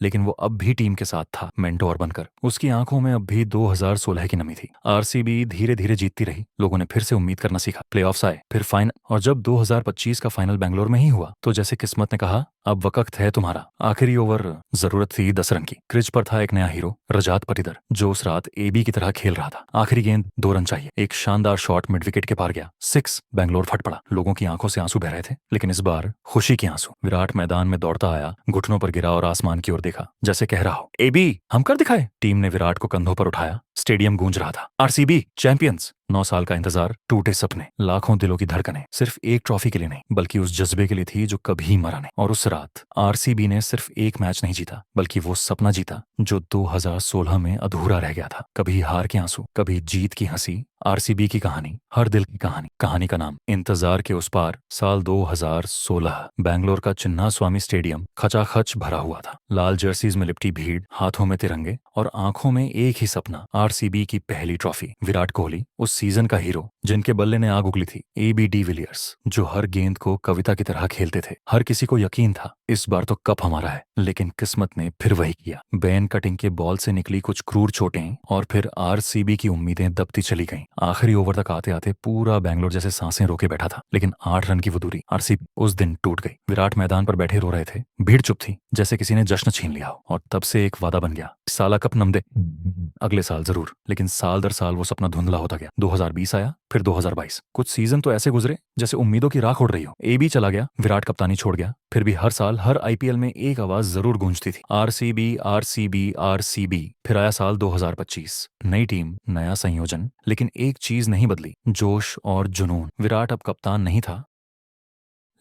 लेकिन वो अब भी टीम के साथ था, मेंटोर बनकर। उसकी आंखों में अब भी 2016 की नमी थी। आरसीबी धीरे धीरे जीतती रही, लोगों ने फिर से उम्मीद करना सीखा। प्लेऑफ्स आए, फिर फाइनल, और जब 2025 का फाइनल बैंगलोर में ही हुआ तो जैसे किस्मत ने कहा, अब वक्त है तुम्हारा। आखिरी ओवर, जरूरत थी 10 रन की। क्रिज पर था एक नया हीरो, रजात पटीदार, जो उस रात एबी की तरह खेल रहा था। आखिरी गेंद, 2 रन चाहिए, एक शानदार शॉट मिड विकेट के पार गया, 6। बैंगलोर फट पड़ा, लोगों की आंखों से आंसू बह रहे थे, लेकिन इस बार खुशी के आंसू। विराट मैदान में दौड़ता आया, घुटनों पर गिरा और आसमान की ओर देखा, जैसे कह रहा हो, एबी हम कर दिखाए। टीम ने विराट को कंधों पर उठाया, स्टेडियम गूंज रहा था, आरसीबी चैंपियंस। 9 साल का इंतजार, टूटे सपने, लाखों दिलों की धड़कनें, सिर्फ एक ट्रॉफी के लिए नहीं, बल्कि उस जज्बे के लिए थी जो कभी मरा नहीं। और उस रात आरसीबी ने सिर्फ एक मैच नहीं जीता, बल्कि वो सपना जीता जो 2016 में अधूरा रह गया था। कभी हार के आंसू, कभी जीत की हंसी। आरसीबी की कहानी, हर दिल की कहानी। कहानी का नाम इंतजार के उस पार। साल 2016। बैंगलोर का चिन्ना स्वामी स्टेडियम खचाखच भरा हुआ था। लाल जर्सीज में लिपटी भीड़, हाथों में तिरंगे और आंखों में एक ही सपना, आरसीबी की पहली ट्रॉफी। विराट कोहली, उस सीजन का हीरो जिनके बल्ले ने आग उगली थी। एबी डिविलियर्स, जो हर गेंद को कविता की तरह खेलते थे। हर किसी को यकीन था इस बार तो कप हमारा है, लेकिन किस्मत ने फिर वही किया। बेन कटिंग के बॉल से निकली कुछ क्रूर चोटें और फिर आरसीबी की उम्मीदें दबती चली गईं। आखिरी ओवर तक आते आते पूरा बैंगलोर जैसे सांसें रोके बैठा था, लेकिन 8 रन की वो दूरी आरसीबी उस दिन टूट गई। विराट मैदान पर बैठे रो रहे थे, भीड़ चुप थी जैसे किसी ने जश्न छीन लिया हो। और तब से एक वादा बन गया, साला कप नम दे, अगले साल जरूर। लेकिन साल दर साल वो सपना धुंधला होता गया। 2020 आया, फिर 2022। कुछ सीजन तो ऐसे गुजरे जैसे उम्मीदों की राख उड़ रही हो। एबी चला गया, विराट कप्तानी छोड़ गया, फिर भी हर साल हर आईपीएल में एक आवाज जरूर गूंजती थी, आरसीबी आरसीबी आरसीबी। फिर आया साल 2025, नई टीम, नया संयोजन, लेकिन एक चीज नहीं बदली, जोश और जुनून। विराट अब कप्तान नहीं था,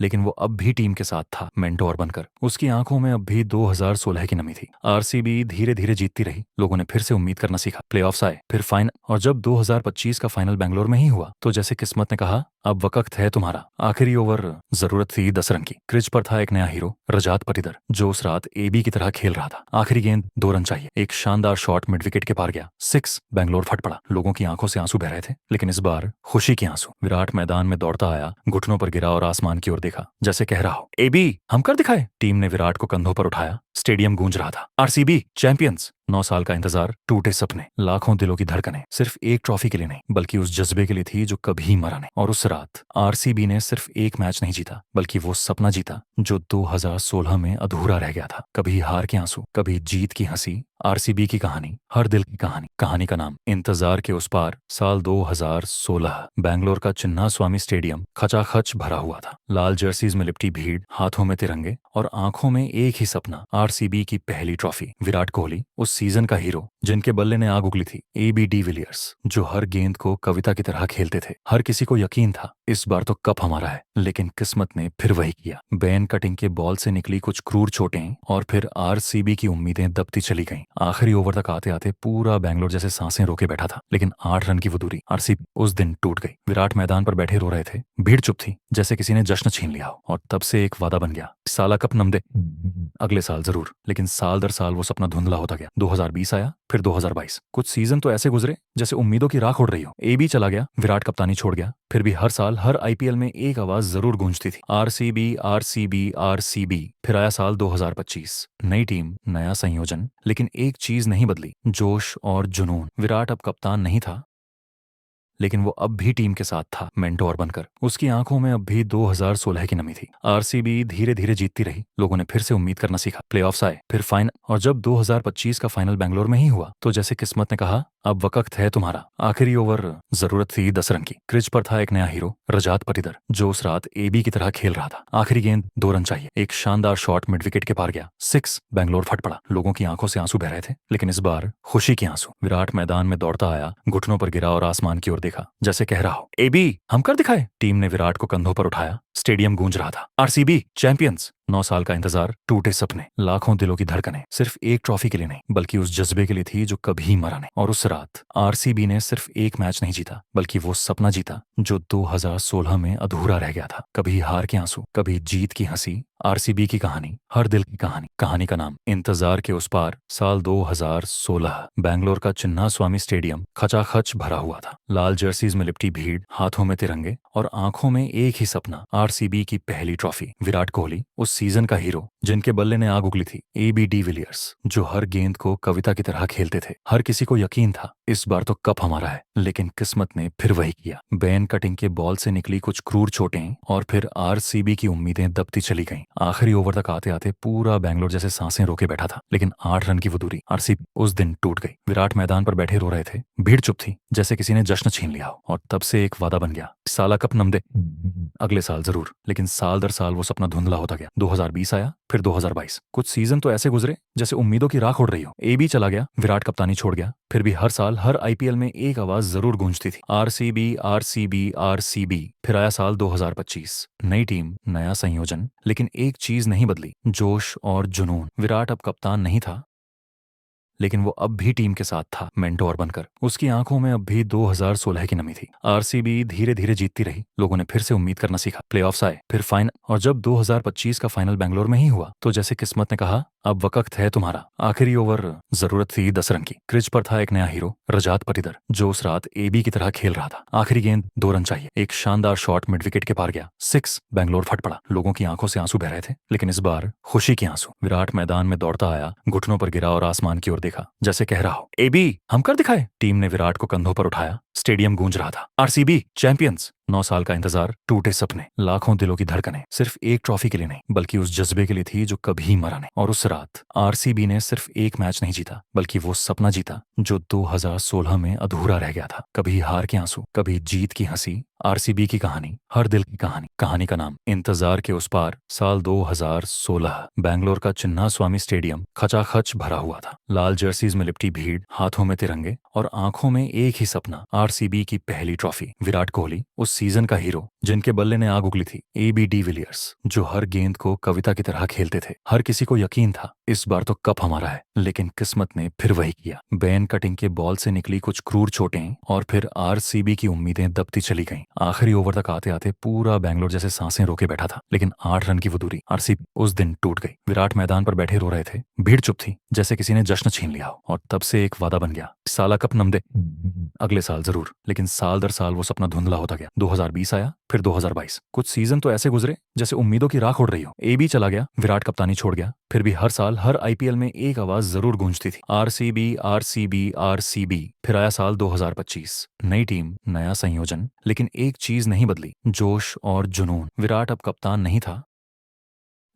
लेकिन वो अब भी टीम के साथ था, मेंटोर बनकर। उसकी आंखों में अब भी 2016 की नमी थी। आरसीबी धीरे धीरे जीतती रही, लोगों ने फिर से उम्मीद करना सीखा। प्लेऑफ्स आए, फिर फाइनल, और जब 2025 का फाइनल बेंगलोर में ही हुआ तो जैसे किस्मत ने कहा, अब वक्त है तुम्हारा। आखिरी ओवर, जरूरत थी 10 रन की। क्रिज पर था एक नया हीरो, रजात पटीदार, जो उस रात एबी की तरह खेल रहा था। आखिरी गेंद, 2 रन चाहिए। एक शानदार शॉट मिड विकेट के पार गया, 6। बेंगलोर फट पड़ा। लोगों की आंखों से आंसू बह रहे थे, लेकिन इस बार खुशी के आंसू। विराट मैदान में दौड़ता आया, घुटनों पर गिरा और आसमान की ओर देखा, जैसे कह रहा हो, एबी हम कर दिखाए। टीम ने विराट को कंधों पर उठाया, स्टेडियम गूंज रहा था। RCB champions. 9 साल का इंतजार, टूटे सपने, लाखों दिलों की धड़कनें, सिर्फ एक ट्रॉफी के लिए नहीं, बल्कि उस जज्बे के लिए थी जो कभी मरा नहीं। और उस रात आरसीबी ने सिर्फ एक मैच नहीं जीता, बल्कि वो सपना जीता जो 2016 में अधूरा रह गया था। कभी हार के आंसू, कभी जीत की हंसी। आरसीबी की कहानी, हर दिल की कहानी। कहानी का नाम, इंतजार के उस पार। साल 2016, बैंगलोर का चिन्ना स्वामी स्टेडियम खचाखच भरा हुआ था। लाल जर्सीज में लिपटी भीड़, हाथों में तिरंगे और आंखों में एक ही सपना, आरसीबी की पहली ट्रॉफी। विराट कोहली, उस सीजन का हीरो जिनके बल्ले ने आग उगली थी। एबी डिविलियर्स, जो हर गेंद को कविता की तरह खेलते थे। हर किसी को यकीन था, इस बार तो कप हमारा है। लेकिन किस्मत ने फिर वही किया। बैन कटिंग के बॉल से निकली कुछ क्रूर चोटें और फिर आरसीबी की उम्मीदें दबती चली गईं। आखिरी ओवर तक आते आते पूरा बैंगलोर जैसे सांसें रोके बैठा था। लेकिन 8 रन की वो दूरी, आरसीबी उस दिन टूट गई। विराट मैदान पर बैठे रो रहे थे, भीड़ चुप थी, जैसे किसी ने जश्न छीन लिया हो। और तब से एक वादा बन गया, साला कप नम दे, अगले साल जरूर। लेकिन साल दर साल वो सपना धुंधला होता गया। 2020 आया, फिर 2022। कुछ सीजन तो ऐसे गुजरे जैसे उम्मीदों की राख उड़ रही हो। एबी चला गया, विराट कप्तानी छोड़ गया, फिर भी हर साल हर आईपीएल में एक आवाज जरूर गूंजती थी, आरसीबी आरसीबी आरसीबी। फिर आया साल 2025, नई टीम, नया संयोजन, लेकिन एक चीज नहीं बदली, जोश और जुनून। विराट अब कप्तान नहीं था, लेकिन वो अब भी टीम के साथ था, मेंटोर बनकर। उसकी आंखों में अब भी 2016 की नमी थी। आरसीबी धीरे धीरे जीतती रही, लोगों ने फिर से उम्मीद करना सीखा। प्लेऑफ्स आए, फिर फाइनल, और जब 2025 का फाइनल बेंगलोर में ही हुआ तो जैसे किस्मत ने कहा, अब वक्त है तुम्हारा। आखिरी ओवर, जरूरत थी 10 रन की। क्रिज पर था एक नया हीरो, रजात पटीदार, जो उस रात एबी की तरह खेल रहा था। आखिरी गेंद, 2 रन चाहिए। एक शानदार शॉट मिड विकेट के पार गया, 6। बेंगलोर फट पड़ा। लोगों की आंखों से आंसू बह रहे थे, लेकिन इस बार खुशी के आंसू। विराट मैदान में दौड़ता आया, घुटनों पर गिरा और आसमान की ओर देखा, जैसे कह रहा हो, एबी हम कर दिखाए। टीम ने विराट को कंधों पर उठाया, स्टेडियम गूंज रहा था। RCB champions. 9 साल का इंतजार, टूटे सपने, लाखों दिलों की धड़कनें, सिर्फ एक ट्रॉफी के लिए नहीं, बल्कि उस जज्बे के लिए थी जो कभी मरा नहीं। और उस रात आरसीबी ने सिर्फ एक मैच नहीं जीता, बल्कि वो सपना जीता जो 2016 में अधूरा रह गया था। कभी हार के आंसू, कभी जीत की हंसी। आरसीबी की कहानी, हर दिल की कहानी। कहानी का नाम, इंतजार के उस पार। साल 2016, बैंगलोर का चिन्ना स्वामी स्टेडियम खचाखच भरा हुआ था। लाल जर्सीज में लिपटी भीड़, हाथों में तिरंगे और आंखों में एक ही सपना, आरसीबी की पहली ट्रॉफी। विराट कोहली, उस सीजन का हीरो जिनके बल्ले ने आग उगली थी। एबी डिविलियर्स, जो हर गेंद को कविता की तरह खेलते थे। हर किसी को यकीन था, इस बार तो कप हमारा है। लेकिन किस्मत ने फिर वही किया। बैन कटिंग के बॉल से निकली कुछ क्रूर चोटें और फिर आरसीबी की उम्मीदें दबती चली गईं। आखिरी ओवर तक आते आते पूरा बैंगलोर जैसे सांसें रोके बैठा था। लेकिन 8 रन की वो दूरी, आरसीबी उस दिन टूट गई। विराट मैदान पर बैठे रो रहे थे, भीड़ चुप थी, जैसे किसी ने जश्न छीन लिया हो। और तब से एक वादा बन गया, साला कप नम दे, अगले साल जरूर। लेकिन साल दर साल वो सपना धुंधला होता गया। 2020 आया, फिर 2022। कुछ सीजन तो ऐसे गुजरे जैसे उम्मीदों की राख उड़ रही हो। एबी चला गया, विराट कप्तानी छोड़ गया, फिर भी हर साल हर आईपीएल में एक आवाज जरूर गूंजती थी, आरसीबी आरसीबी आरसीबी। फिर आया साल 2025, नई टीम, नया संयोजन, लेकिन एक चीज नहीं बदली, जोश और जुनून। विराट अब कप्तान नहीं था, लेकिन वो अब भी टीम के साथ था, मेंटोर बनकर। उसकी आंखों में अब भी 2016 की नमी थी। आरसीबी धीरे धीरे जीतती रही, लोगों ने फिर से उम्मीद करना सीखा। प्लेऑफ्स आए, फिर फाइनल, और जब 2025 का फाइनल बेंगलोर में ही हुआ तो जैसे किस्मत ने कहा, अब वक्त है तुम्हारा। आखिरी ओवर, जरूरत थी 10 रन की। क्रिज पर था एक नया हीरो, रजात पटीदार, जो उस रात एबी की तरह खेल रहा था। आखिरी गेंद, 2 रन चाहिए। एक शानदार शॉट मिड विकेट के पार गया, 6। बेंगलोर फट पड़ा। लोगों की आंखों से आंसू बह रहे थे, लेकिन इस बार खुशी के आंसू। विराट मैदान में दौड़ता आया, घुटनों पर गिरा और आसमान की ओर देखा, जैसे कह रहा हो, एबी हम कर दिखाए। टीम ने विराट को कंधों पर उठाया, स्टेडियम गूंज रहा था। RCB champions. 9 साल का इंतजार, टूटे सपने, लाखों दिलों की धड़कनें, सिर्फ एक ट्रॉफी के लिए नहीं, बल्कि उस जज्बे के लिए थी जो कभी मरा नहीं। और उस रात आरसीबी ने सिर्फ एक मैच नहीं जीता, बल्कि वो सपना जीता जो 2016 में अधूरा रह गया था। कभी हार के आंसू, कभी जीत की हंसी। आरसीबी की कहानी, हर दिल की कहानी। कहानी का नाम, इंतजार के उस पार। साल 2016, बैंगलोर का चिन्ना स्वामी स्टेडियम खचाखच भरा हुआ था। लाल जर्सीज में लिपटी भीड़, हाथों में तिरंगे और आंखों में एक ही सपना, आरसीबी की पहली ट्रॉफी। विराट कोहली उस सीजन का हीरो, जिनके बल्ले ने आग उगली थी। एबी डिविलियर्स जो हर गेंद को कविता की तरह खेलते थे। हर किसी को यकीन था इस बार तो कप हमारा है, लेकिन किस्मत ने फिर वही किया। बेन कटिंग के बॉल से निकली कुछ क्रूर चोटें और फिर आरसीबी की उम्मीदें दबती चली गईं। आखिरी ओवर तक आते आते पूरा बैंगलोर जैसे सांसें रोके बैठा था, लेकिन 8 रन की वो दूरी आरसीबी उस दिन टूट गई। विराट मैदान पर बैठे रो रहे थे, भीड़ चुप थी, जैसे किसी ने जश्न छीन लिया हो। और तब से एक वादा बन गया, साला कप नम दे, अगले साल जरूर। लेकिन साल दर साल वो सपना धुंधला होता गया। 2020 आया, फिर 2022। कुछ सीजन तो ऐसे गुजरे जैसे उम्मीदों की राख उड़ रही हो। एबी चला गया, विराट कप्तानी छोड़ गया, फिर भी हर साल हर आईपीएल में एक आवाज जरूर गूंजती थी, आरसीबी आरसीबी आरसीबी। फिर आया साल 2025, नई टीम, नया संयोजन, लेकिन एक चीज नहीं बदली, जोश और जुनून। विराट अब कप्तान नहीं था,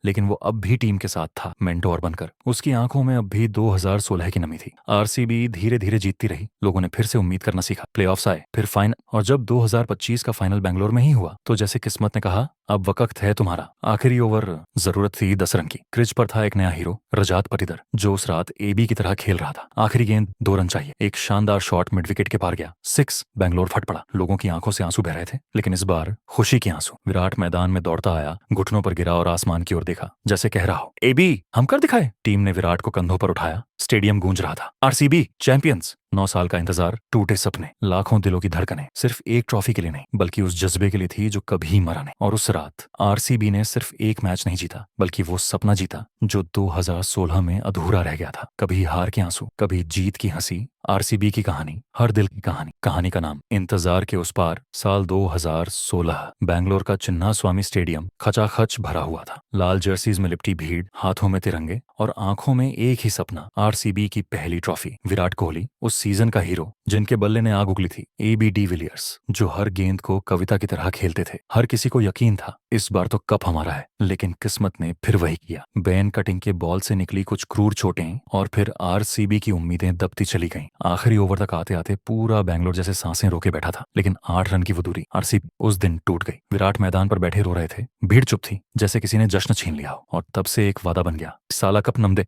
लेकिन वो अब भी टीम के साथ था, मेंटोर बनकर। उसकी आंखों में अब भी 2016 की नमी थी। आरसीबी धीरे धीरे जीतती रही, लोगों ने फिर से उम्मीद करना सीखा। प्लेऑफ्स आए, फिर फाइनल, और जब 2025 का फाइनल बेंगलोर में ही हुआ तो जैसे किस्मत ने कहा, अब वक्त है तुम्हारा। आखिरी ओवर, जरूरत थी 10 रन की। क्रिज पर था एक नया हीरो, रजात पटीदार, जो उस रात एबी की तरह खेल रहा था। आखिरी गेंद 2 रन चाहिए, एक शानदार शॉट मिड विकेट के पार गया, 6। बैंगलोर फट पड़ा, लोगों की आंखों से आंसू बह रहे थे, लेकिन इस बार खुशी के आंसू। विराट मैदान में दौड़ता आया, घुटनों पर गिरा और आसमान की ओर देखा, जैसे कह रहा हो, एबी हम कर दिखाए। टीम ने विराट को कंधों पर उठाया, स्टेडियम गूंज रहा था, आरसीबी चैंपियंस। 9 साल का इंतजार, टूटे सपने, लाखों दिलों की धड़कनें, सिर्फ एक ट्रॉफी के लिए नहीं, बल्कि उस जज्बे के लिए थी जो कभी मरा नहीं। और उस रात आरसीबी ने सिर्फ एक मैच नहीं जीता, बल्कि वो सपना जीता जो 2016 में अधूरा रह गया था। कभी हार के आंसू, कभी जीत की हंसी। आरसीबी की कहानी, हर दिल की कहानी। कहानी का नाम, इंतजार के उस पार। साल 2016, बैंगलोर का चिन्ना स्वामी स्टेडियम खचाखच भरा हुआ था। लाल जर्सीज में लिपटी भीड़, हाथों में तिरंगे और आंखों में एक ही सपना, आरसीबी की पहली ट्रॉफी। विराट कोहली उस सीजन का हीरो, जिनके बल्ले ने आग उगली थी। एबी डिविलियर्स जो हर गेंद को कविता की तरह खेलते थे। हर किसी को यकीन था इस बार तो कप हमारा है, लेकिन किस्मत ने फिर वही किया। बेन कटिंग के बॉल से निकली कुछ क्रूर चोटें और फिर आरसीबी की उम्मीदें दबती चली गईं। आखिरी ओवर तक आते आते पूरा बैंगलोर जैसे सांसें रोके बैठा था, लेकिन 8 रन की वो दूरी आरसीबी उस दिन टूट गई। विराट मैदान पर बैठे रो रहे थे, भीड़ चुप थी, जैसे किसी ने जश्न छीन लिया हो। और तब से एक वादा बन गया, साला कप नम दे,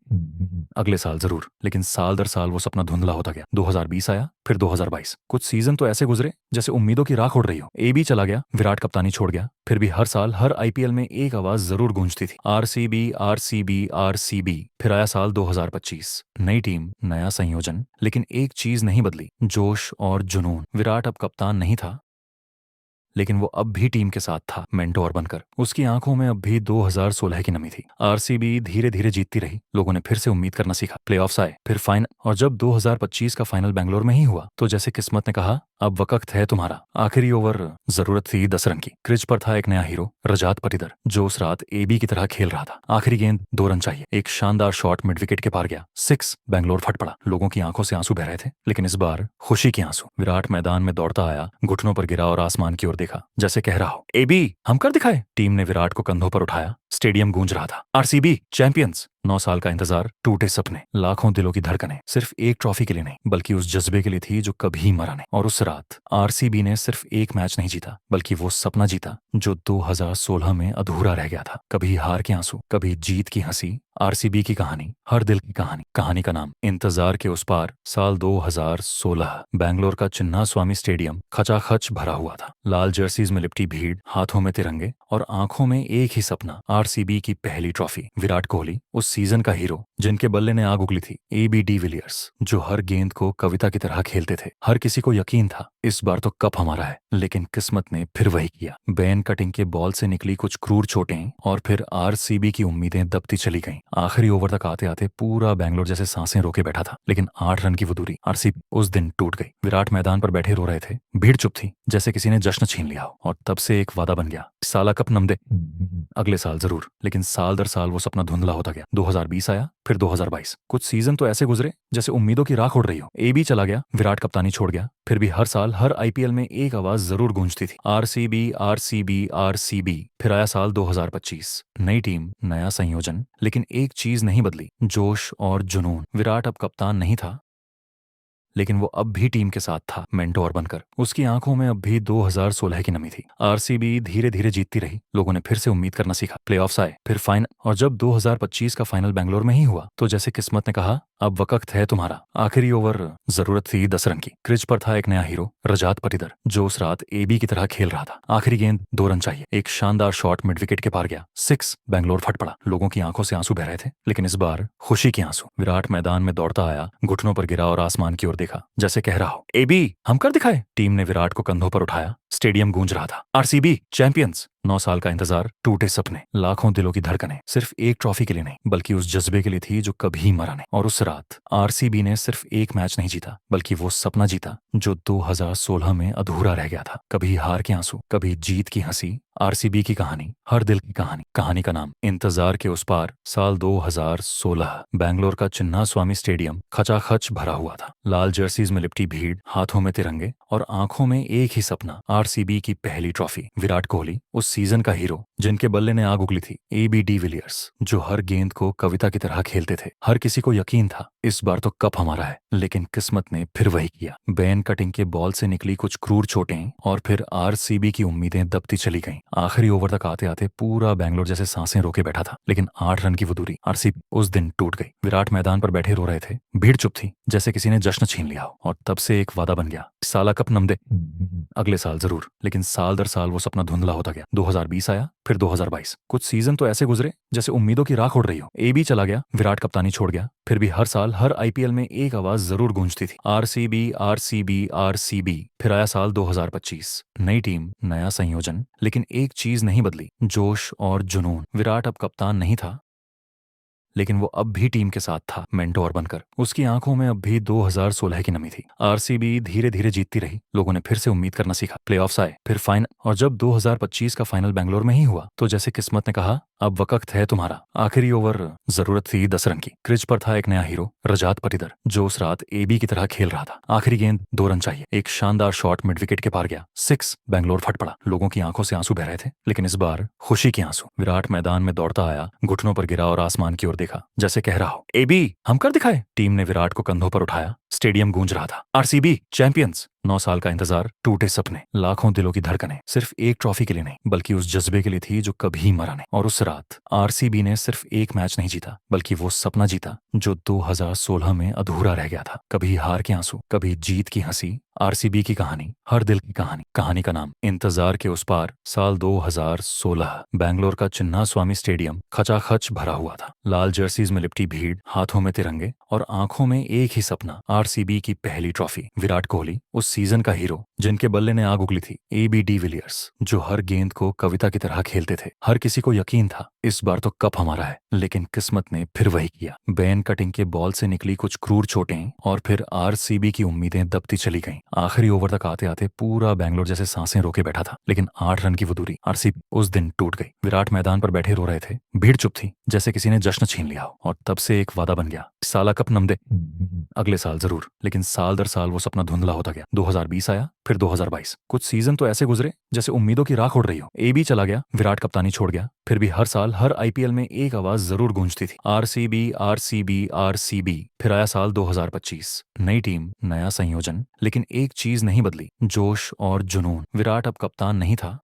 अगले साल जरूर। लेकिन साल दर साल वो सपना धुंधला होता गया। 2020 आया, फिर 2022। कुछ सीजन तो ऐसे गुजरे जैसे उम्मीदों की राख उड़ रही हो। एबी चला गया, विराट कप्तानी छोड़ गया, फिर भी हर साल हर आईपीएल में एक आवाज जरूर गूंजती थी, आरसीबी आरसीबी आरसीबी। फिर आया साल 2025, नई टीम, नया संयोजन, लेकिन एक चीज नहीं बदली, जोश और जुनून। विराट अब कप्तान नहीं था, लेकिन वो अब भी टीम के साथ था, मेंटोर बनकर। उसकी आंखों में अब भी 2016 की नमी थी। आरसीबी धीरे धीरे जीतती रही, लोगों ने फिर से उम्मीद करना सीखा। प्लेऑफ्स आए, फिर फाइनल, और जब 2025 का फाइनल बेंगलोर में ही हुआ तो जैसे किस्मत ने कहा, अब वक्त है तुम्हारा। आखिरी ओवर, जरूरत थी 10 रन की। क्रिज पर था एक नया हीरो, रजात पटीदार, जो उस रात एबी की तरह खेल रहा था। आखिरी गेंद 2 रन चाहिए, एक शानदार शॉट मिड विकेट के पार गया, 6। बैंगलोर फट पड़ा, लोगों की आंखों से आंसू बह रहे थे, लेकिन इस बार खुशी के आंसू। विराट मैदान में दौड़ता आया, घुटनों पर गिरा और आसमान की ओर देखा, जैसे कह रहा हो, एबी हम कर दिखाए। टीम ने विराट को कंधों पर उठाया, स्टेडियम गूंज रहा था, आरसीबी चैंपियंस। 9 साल का इंतजार, टूटे सपने, लाखों दिलों की धड़कनें, सिर्फ एक ट्रॉफी के लिए नहीं, बल्कि उस जज्बे के लिए थी जो कभी मरा नहीं। और उस रात आरसीबी ने सिर्फ एक मैच नहीं जीता, बल्कि वो सपना जीता जो 2016 में अधूरा रह गया था। कभी हार के आंसू, कभी जीत की हंसी। आरसीबी की कहानी, हर दिल की कहानी। कहानी का नाम, इंतजार के उस पार। साल 2016, बैंगलोर का चिन्ना स्वामी स्टेडियम खचाखच भरा हुआ था। लाल जर्सीज में लिपटी भीड़, हाथों में तिरंगे और आंखों में एक ही सपना, आरसीबी की पहली ट्रॉफी। विराट कोहली उस सीजन का हीरो, जिनके बल्ले ने आग उगली थी। एबी डिविलियर्स जो हर गेंद को कविता की तरह खेलते थे। हर किसी को यकीन था इस बार तो कप हमारा है, लेकिन किस्मत ने फिर वही किया। बेन कटिंग के बॉल से निकली कुछ क्रूर चोटें और फिर आरसीबी की उम्मीदें दबती चली गईं। आखिरी ओवर तक आते आते पूरा बैंगलोर जैसे सांसें रोके बैठा था, लेकिन 8 रन की वो दूरी आरसीबी उस दिन टूट गई। विराट मैदान पर बैठे रो रहे थे, भीड़ चुप थी, जैसे किसी ने जश्न छीन लिया हो। और तब से एक वादा बन गया, साला कप नम दे, अगले साल जरूर। लेकिन साल दर साल वो सपना धुंधला होता गया। 2020 आया, फिर 2022। कुछ सीजन तो ऐसे गुजरे जैसे उम्मीदों की राख उड़ रही हो। एबी चला गया, विराट कप्तानी छोड़ गया, फिर भी हर साल हर आईपीएल में एक आवाज जरूर गूंजती थी, आरसीबी आरसीबी आरसीबी। फिर आया साल 2025, नई टीम, नया संयोजन, लेकिन एक चीज नहीं बदली, जोश और जुनून। विराट अब कप्तान नहीं था, लेकिन वो अब भी टीम के साथ था, मेंटोर बनकर। उसकी आंखों में अब भी 2016 की नमी थी। आरसीबी धीरे धीरे जीतती रही, लोगों ने फिर से उम्मीद करना सीखा। प्लेऑफ्स आए, फिर फाइनल, और जब 2025 का फाइनल बेंगलोर में ही हुआ तो जैसे किस्मत ने कहा, अब वक्त है तुम्हारा। आखिरी ओवर, जरूरत थी 10 रन की। क्रिज पर था एक नया हीरो, रजात पटीदर, जो उस रात एबी की तरह खेल रहा था। आखिरी गेंद, 2 रन चाहिए। एक शानदार शॉट मिड विकेट के पार गया, 6। बेंगलोर फट पड़ा। लोगों की आंखों से आंसू बह रहे थे, लेकिन इस बार खुशी के आंसू। विराट मैदान में दौड़ता आया, घुटनों पर गिरा और आसमान की ओर देखा, जैसे कह रहा हो, एबी हम कर दिखाए। टीम ने विराट को कंधों पर उठाया, स्टेडियम गूंज रहा था। RCB champions. 9 साल का इंतजार, टूटे सपने, लाखों दिलों की धड़कनें, सिर्फ एक ट्रॉफी के लिए नहीं, बल्कि उस जज्बे के लिए थी जो कभी मरा नहीं। और उस रात आरसीबी ने सिर्फ एक मैच नहीं जीता, बल्कि वो सपना जीता जो 2016 में अधूरा रह गया था। कभी हार के आंसू, कभी जीत की हंसी। आरसीबी की कहानी, हर दिल की कहानी। कहानी का नाम, इंतजार के उस पार। साल 2016, बैंगलोर का चिन्ना स्वामी स्टेडियम खचाखच भरा हुआ था। लाल जर्सीज में लिपटी भीड़, हाथों में तिरंगे और आंखों में एक ही सपना, आरसीबी की पहली ट्रॉफी। विराट कोहली, उस सीजन का हीरो जिनके बल्ले ने आग उगली थी। एबी डिविलियर्स, जो हर गेंद को कविता की तरह खेलते थे। हर किसी को यकीन था, इस बार तो कप हमारा है। लेकिन किस्मत ने फिर वही किया। बैन कटिंग के बॉल से निकली कुछ क्रूर चोटें और फिर आरसीबी की उम्मीदें दबती चली गईं। आखिरी ओवर तक आते आते पूरा बैंगलोर जैसे सांसें रोके बैठा था। लेकिन 8 रन की वो दूरी, आरसीबी उस दिन टूट गई। विराट मैदान पर बैठे रो रहे थे, भीड़ चुप थी, जैसे किसी ने जश्न छीन लिया हो। और तब से एक वादा बन गया, साला कप नम दे, अगले साल जरूर। लेकिन साल दर साल वो सपना धुंधला होता गया। 2020 आया, फिर 2022। कुछ सीजन तो ऐसे गुजरे जैसे उम्मीदों की राख उड़ रही हो। एबी चला गया, विराट कप्तानी छोड़ गया, फिर भी हर साल हर आईपीएल में एक आवाज जरूर गूंजती थी, आरसीबी आरसीबी आरसीबी। फिर आया साल 2025, नई टीम, नया संयोजन, लेकिन एक चीज नहीं बदली, जोश और जुनून। विराट अब कप्तान नहीं था, लेकिन वो अब भी टीम के साथ था, मेंटोर बनकर। उसकी आंखों में अब भी 2016 की नमी थी। आरसीबी धीरे धीरे जीतती रही, लोगों ने फिर से उम्मीद करना सीखा। प्लेऑफ्स आए, फिर फाइनल, और जब 2025 का फाइनल बेंगलोर में ही हुआ तो जैसे किस्मत ने कहा, अब वक्त है तुम्हारा। आखिरी ओवर, जरूरत थी 10 रन की। क्रिज पर था एक नया हीरो, रजात पटीदर, जो उस रात एबी की तरह खेल रहा था। आखिरी गेंद, 2 रन चाहिए। एक शानदार शॉट मिड विकेट के पार गया, 6। बेंगलोर फट पड़ा। लोगों की आंखों से आंसू बह रहे थे, लेकिन इस बार खुशी के आंसू। विराट मैदान में दौड़ता आया, घुटनों पर गिरा और आसमान की ओर देखा, जैसे कह रहा हो, एबी हम कर दिखाए। टीम ने विराट को कंधों पर उठाया, स्टेडियम गूंज रहा था। RCB champions. 9 साल का इंतजार, टूटे सपने, लाखों दिलों की धड़कनें, सिर्फ एक ट्रॉफी के लिए नहीं, बल्कि उस जज्बे के लिए थी जो कभी मरा नहीं। और उस रात आरसीबी ने सिर्फ एक मैच नहीं जीता, बल्कि वो सपना जीता जो 2016 में अधूरा रह गया था। कभी हार के आंसू, कभी जीत की हंसी। आरसीबी की कहानी, हर दिल की कहानी। कहानी का नाम, इंतजार के उस पार। साल 2016, बैंगलोर का चिन्ना स्वामी स्टेडियम खचाखच भरा हुआ था। लाल जर्सीज में लिपटी भीड़, हाथों में तिरंगे और आंखों में एक ही सपना, आरसीबी की पहली ट्रॉफी। विराट कोहली, उस सीजन का हीरो जिनके बल्ले ने आग उगली थी। एबी डिविलियर्स, जो हर गेंद को कविता की तरह खेलते थे। हर किसी को यकीन था, इस बार तो कप हमारा है। लेकिन किस्मत ने फिर वही किया। बैन कटिंग के बॉल से निकली कुछ क्रूर चोटें और फिर आरसीबी की उम्मीदें दबती चली गईं। आखिरी ओवर तक आते आते पूरा बैंगलोर जैसे सांसें रोके बैठा था। लेकिन 8 रन की वो दूरी, आरसीबी उस दिन टूट गई। विराट मैदान पर बैठे रो रहे थे, भीड़ चुप थी, जैसे किसी ने जश्न छीन लिया हो। और तब से एक वादा बन गया, साला कप नम दे, अगले साल जरूर। लेकिन साल दर साल वो सपना धुंधला होता गया। 2020 आया, फिर 2022। कुछ सीजन तो ऐसे गुजरे जैसे उम्मीदों की राख उड़ रही हो। एबी चला गया, विराट कप्तानी छोड़ गया, फिर भी हर साल हर आईपीएल में एक आवाज जरूर गूंजती थी, आरसीबी आरसीबी आरसीबी। फिर आया साल 2025, नई टीम, नया संयोजन, लेकिन एक चीज नहीं बदली, जोश और जुनून। विराट अब कप्तान नहीं था,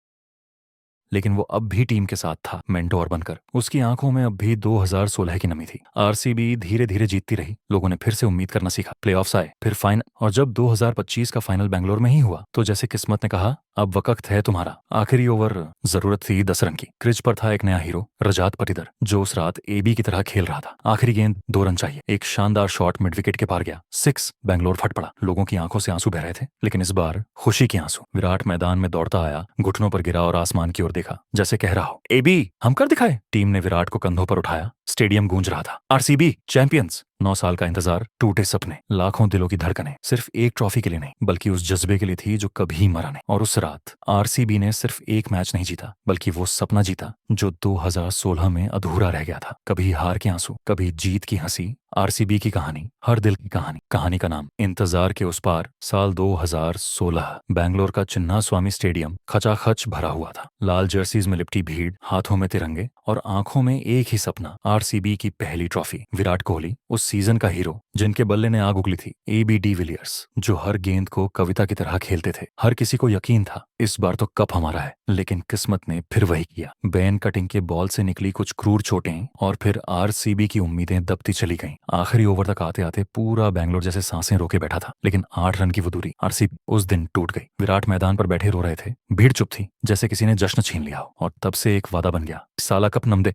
लेकिन वो अब भी टीम के साथ था, मेंटोर बनकर। उसकी आंखों में अब भी 2016 की नमी थी। आरसीबी धीरे धीरे जीतती रही, लोगों ने फिर से उम्मीद करना सीखा। प्लेऑफ्स आए, फिर फाइनल, और जब 2025 का फाइनल बेंगलोर में ही हुआ तो जैसे किस्मत ने कहा, अब वक्त है तुम्हारा। आखिरी ओवर, जरूरत थी 10 रन की। क्रिज पर था एक नया हीरो, रजात पटीदर, जो उस रात एबी की तरह खेल रहा था। आखिरी गेंद, 2 रन चाहिए। एक शानदार शॉट मिड विकेट के पार गया, 6। बेंगलोर फट पड़ा। लोगों की आंखों से आंसू बह रहे थे, लेकिन इस बार खुशी के आंसू। विराट मैदान में दौड़ता आया, घुटनों पर गिरा और आसमान की ओर देखा, जैसे कह रहा हो, एबी हम कर दिखाए। टीम ने विराट को कंधों पर उठाया, स्टेडियम गूंज रहा था। RCB champions. 9 साल का इंतजार, टूटे सपने, लाखों दिलों की धड़कनें, सिर्फ एक ट्रॉफी के लिए नहीं, बल्कि उस जज्बे के लिए थी जो कभी मरा नहीं। और उस रात आरसीबी ने सिर्फ एक मैच नहीं जीता, बल्कि वो सपना जीता जो 2016 में अधूरा रह गया था। कभी हार के आंसू, कभी जीत की हंसी। आरसीबी की कहानी, हर दिल की कहानी। कहानी का नाम, इंतजार के उस पार। साल 2016, बैंगलोर का चिन्ना स्वामी स्टेडियम खचाखच भरा हुआ था। लाल जर्सीज में लिपटी भीड़, हाथों में तिरंगे और आंखों में एक ही सपना, आरसीबी की पहली ट्रॉफी। विराट कोहली, उस सीजन का हीरो जिनके बल्ले ने आग उगली थी, AB डिविलियर्स, जो हर गेंद को कविता की तरह खेलते थे। हर किसी को यकीन था इस बार तो कप हमारा है, लेकिन किस्मत ने फिर वही किया। बेन कटिंग के बॉल से निकली कुछ क्रूर चोटें और फिर RCB की उम्मीदें दबती चली गईं। आखिरी ओवर तक आते आते पूरा बैंगलोर जैसे सांसें रोके बैठा था, लेकिन 8 रन की वो दूरी RCB उस दिन टूट गई। विराट मैदान पर बैठे रो रहे थे, भीड़ चुप थी जैसे किसी ने जश्न छीन लिया हो। और तब से एक वादा बन गया, साला कप नम दे,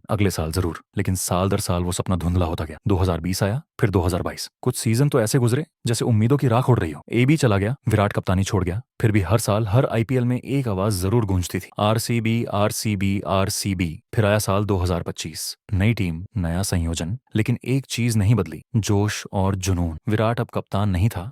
अगले साल जरूर। लेकिन साल दर साल वो सपना धुंधला होता गया। 2020 आया, फिर 2022। कुछ सीजन तो ऐसे गुजरे जैसे उम्मीदों की राख उड़ रही हो। AB चला गया, विराट कप्तानी छोड़ गया, फिर भी हर साल हर IPL में एक आवाज जरूर गूंजती थी, RCB RCB RCB। फिर आया साल 2025, नई टीम, नया संयोजन, लेकिन एक चीज नहीं बदली, जोश और जुनून। विराट अब कप्तान नहीं था,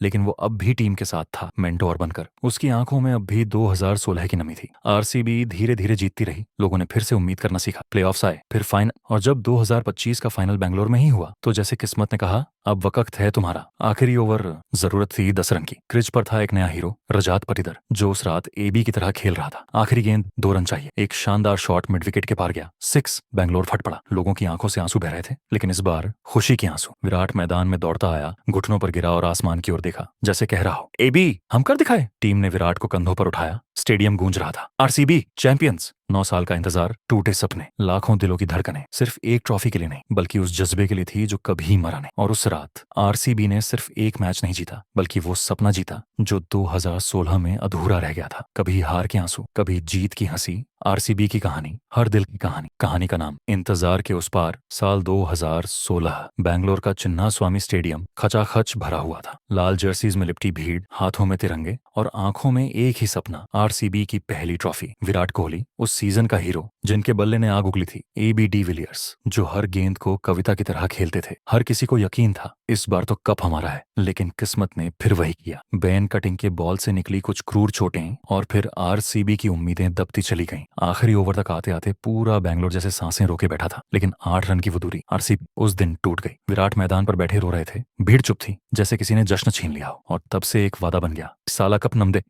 लेकिन वो अब भी टीम के साथ था, मेंटोर बनकर। उसकी आंखों में अब भी 2016 की नमी थी। RCB धीरे धीरे जीतती रही, लोगों ने फिर से उम्मीद करना सीखा। प्लेऑफ्स आए, फिर फाइनल, और जब 2025 का फाइनल बेंगलोर में ही हुआ तो जैसे किस्मत ने कहा, अब वक्त है तुम्हारा। आखिरी ओवर, जरूरत थी 10 रन की। क्रिज पर था एक नया हीरो, रजात पटीदर, जो उस रात AB की तरह खेल रहा था। आखिरी गेंद, 2 रन चाहिए, एक शानदार शॉट मिड विकेट के पार गया, 6। बेंगलोर फट पड़ा, लोगों की आंखों से आंसू बह रहे थे, लेकिन इस बार खुशी के आंसू। विराट मैदान में दौड़ता आया, घुटनों पर गिरा और आसमान की ओर देखा, जैसे कह रहा हो, AB हम कर दिखाए। टीम ने विराट को कंधों पर उठाया, स्टेडियम गूंज रहा था, RCB चैंपियंस। 9 साल का इंतजार, टूटे सपने, लाखों दिलों की धड़कनें, सिर्फ एक ट्रॉफी के लिए नहीं, बल्कि उस जज्बे के लिए थी जो कभी मरा नहीं। और उस रात RCB ने सिर्फ एक मैच नहीं जीता, बल्कि वो सपना जीता जो 2016 में अधूरा रह गया था। कभी हार के आंसू, कभी जीत की हंसी। RCB की कहानी, हर दिल की कहानी। कहानी का नाम, इंतजार के उस पार। साल 2016, बैंगलोर का चिन्ना स्वामी स्टेडियम खचाखच भरा हुआ था। लाल जर्सीज में लिपटी भीड़, हाथों में तिरंगे और आंखों में एक ही सपना, RCB की पहली ट्रॉफी। विराट कोहली, उस सीजन का हीरो जिनके बल्ले ने आग उगली थी, AB डिविलियर्स, जो हर गेंद को कविता की तरह खेलते थे। हर किसी को यकीन था इस बार तो कप हमारा है, लेकिन किस्मत ने फिर वही किया। बेन कटिंग के बॉल से निकली कुछ क्रूर चोटें और फिर RCB की उम्मीदें दबती चली गईं। आखिरी ओवर तक आते आते पूरा बैंगलोर जैसे सांसें रोके बैठा था, लेकिन 8 रन की वो दूरी RCB उस दिन टूट गई। विराट मैदान पर बैठे रो रहे थे, भीड़ चुप थी जैसे किसी ने जश्न छीन लिया हो। और तब से एक वादा बन गया, साला कप नम दे,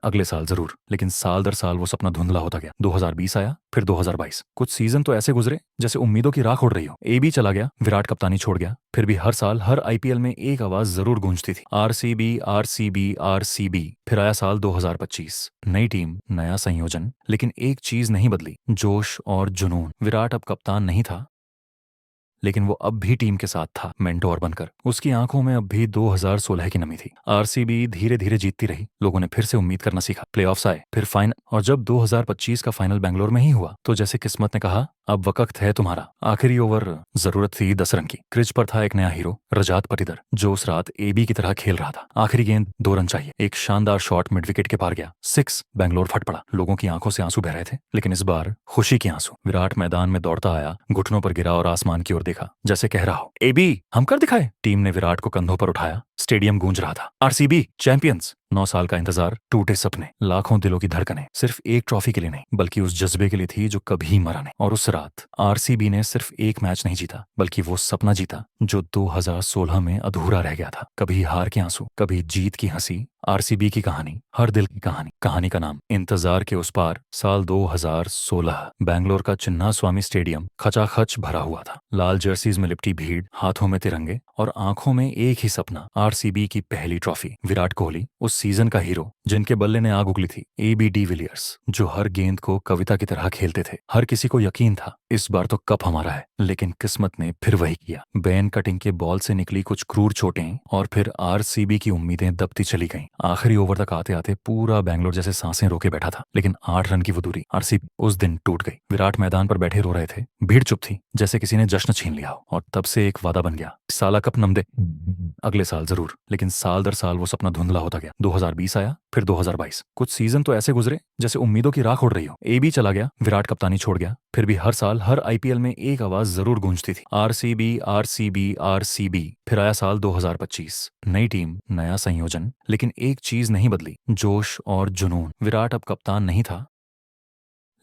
अगले साल जरूर। लेकिन साल दर साल वो सपना धुंधला होता गया। 2020 आया, फिर 2022। कुछ सीजन तो ऐसे गुजरे जैसे उम्मीदों की राख उड़ रही हो। AB चला गया, विराट कप्तानी छोड़ गया, फिर भी हर साल हर IPL में एक आवाज जरूर गूंजती थी, RCB RCB RCB। फिर आया साल 2025, नई टीम, नया संयोजन, लेकिन एक चीज नहीं बदली, जोश और जुनून। विराट अब कप्तान नहीं था, लेकिन वो अब भी टीम के साथ था, मेंटोर बनकर। उसकी आंखों में अब भी 2016 की नमी थी। RCB धीरे धीरे जीतती रही, लोगों ने फिर से उम्मीद करना सीखा। प्लेऑफ्स आए, फिर फाइनल, और जब 2025 का फाइनल बेंगलोर में ही हुआ तो जैसे किस्मत ने कहा, अब वक्त है तुम्हारा। आखिरी ओवर, जरूरत थी 10 रन की। क्रिज पर था एक नया हीरो, रजात पटीदर, जो उस रात AB की तरह खेल रहा था। आखिरी गेंद, 2 रन चाहिए, एक शानदार शॉट मिड विकेट के पार गया, 6। बेंगलोर फट पड़ा, लोगों की आंखों से आंसू बह रहे थे, लेकिन इस बार खुशी के आंसू। विराट मैदान में दौड़ता आया, घुटनों पर गिरा और आसमान की ओर देखा, जैसे कह रहा हो, AB हम कर दिखाए। टीम ने विराट को कंधों पर उठाया, स्टेडियम गूंज रहा था, RCB चैंपियंस। 9 साल का इंतजार, टूटे सपने, लाखों दिलों की धड़कनें, सिर्फ एक ट्रॉफी के लिए नहीं, बल्कि उस जज्बे के लिए थी जो कभी मरा नहीं। और उस रात RCB ने सिर्फ एक मैच नहीं जीता, बल्कि वो सपना जीता जो 2016 में अधूरा रह गया था। कभी हार के आंसू, कभी जीत की हंसी। RCB की कहानी, हर दिल की कहानी। कहानी का नाम, इंतजार के उस पार। साल 2016, बैंगलोर का चिन्ना स्वामी स्टेडियम खचाखच भरा हुआ था। लाल जर्सीज में लिपटी भीड़, हाथों में तिरंगे और आंखों में एक ही सपना, RCB की पहली ट्रॉफी। विराट कोहली, उस सीजन का हीरो जिनके बल्ले ने आग उगली थी, AB डिविलियर्स, जो हर गेंद को कविता की तरह खेलते थे। हर किसी को यकीन था इस बार तो कप हमारा है, लेकिन किस्मत ने फिर वही किया। बेन कटिंग के बॉल से निकली कुछ क्रूर चोटें और फिर RCB की उम्मीदें दबती चली गईं। आखिरी ओवर तक आते आते पूरा बैंगलोर जैसे सांसें रोके बैठा था, लेकिन 8 रन की वो दूरी RCB उस दिन टूट गई। विराट मैदान पर बैठे रो रहे थे, भीड़ चुप थी जैसे किसी ने जश्न छीन लिया हो। और तब से एक वादा बन गया, साला कप नम दे, अगले साल जरूर। लेकिन साल दर साल वो सपना धुंधला होता गया। 2020 आया, फिर 2022। कुछ सीजन तो ऐसे गुजरे जैसे उम्मीदों की राख उड़ रही हो। AB चला गया, विराट कप्तानी छोड़ गया, फिर भी हर साल हर IPL में एक आवाज जरूर गूंजती थी, RCB RCB RCB। फिर आया साल 2025, नई टीम, नया संयोजन, लेकिन एक चीज नहीं बदली, जोश और जुनून। विराट अब कप्तान नहीं था,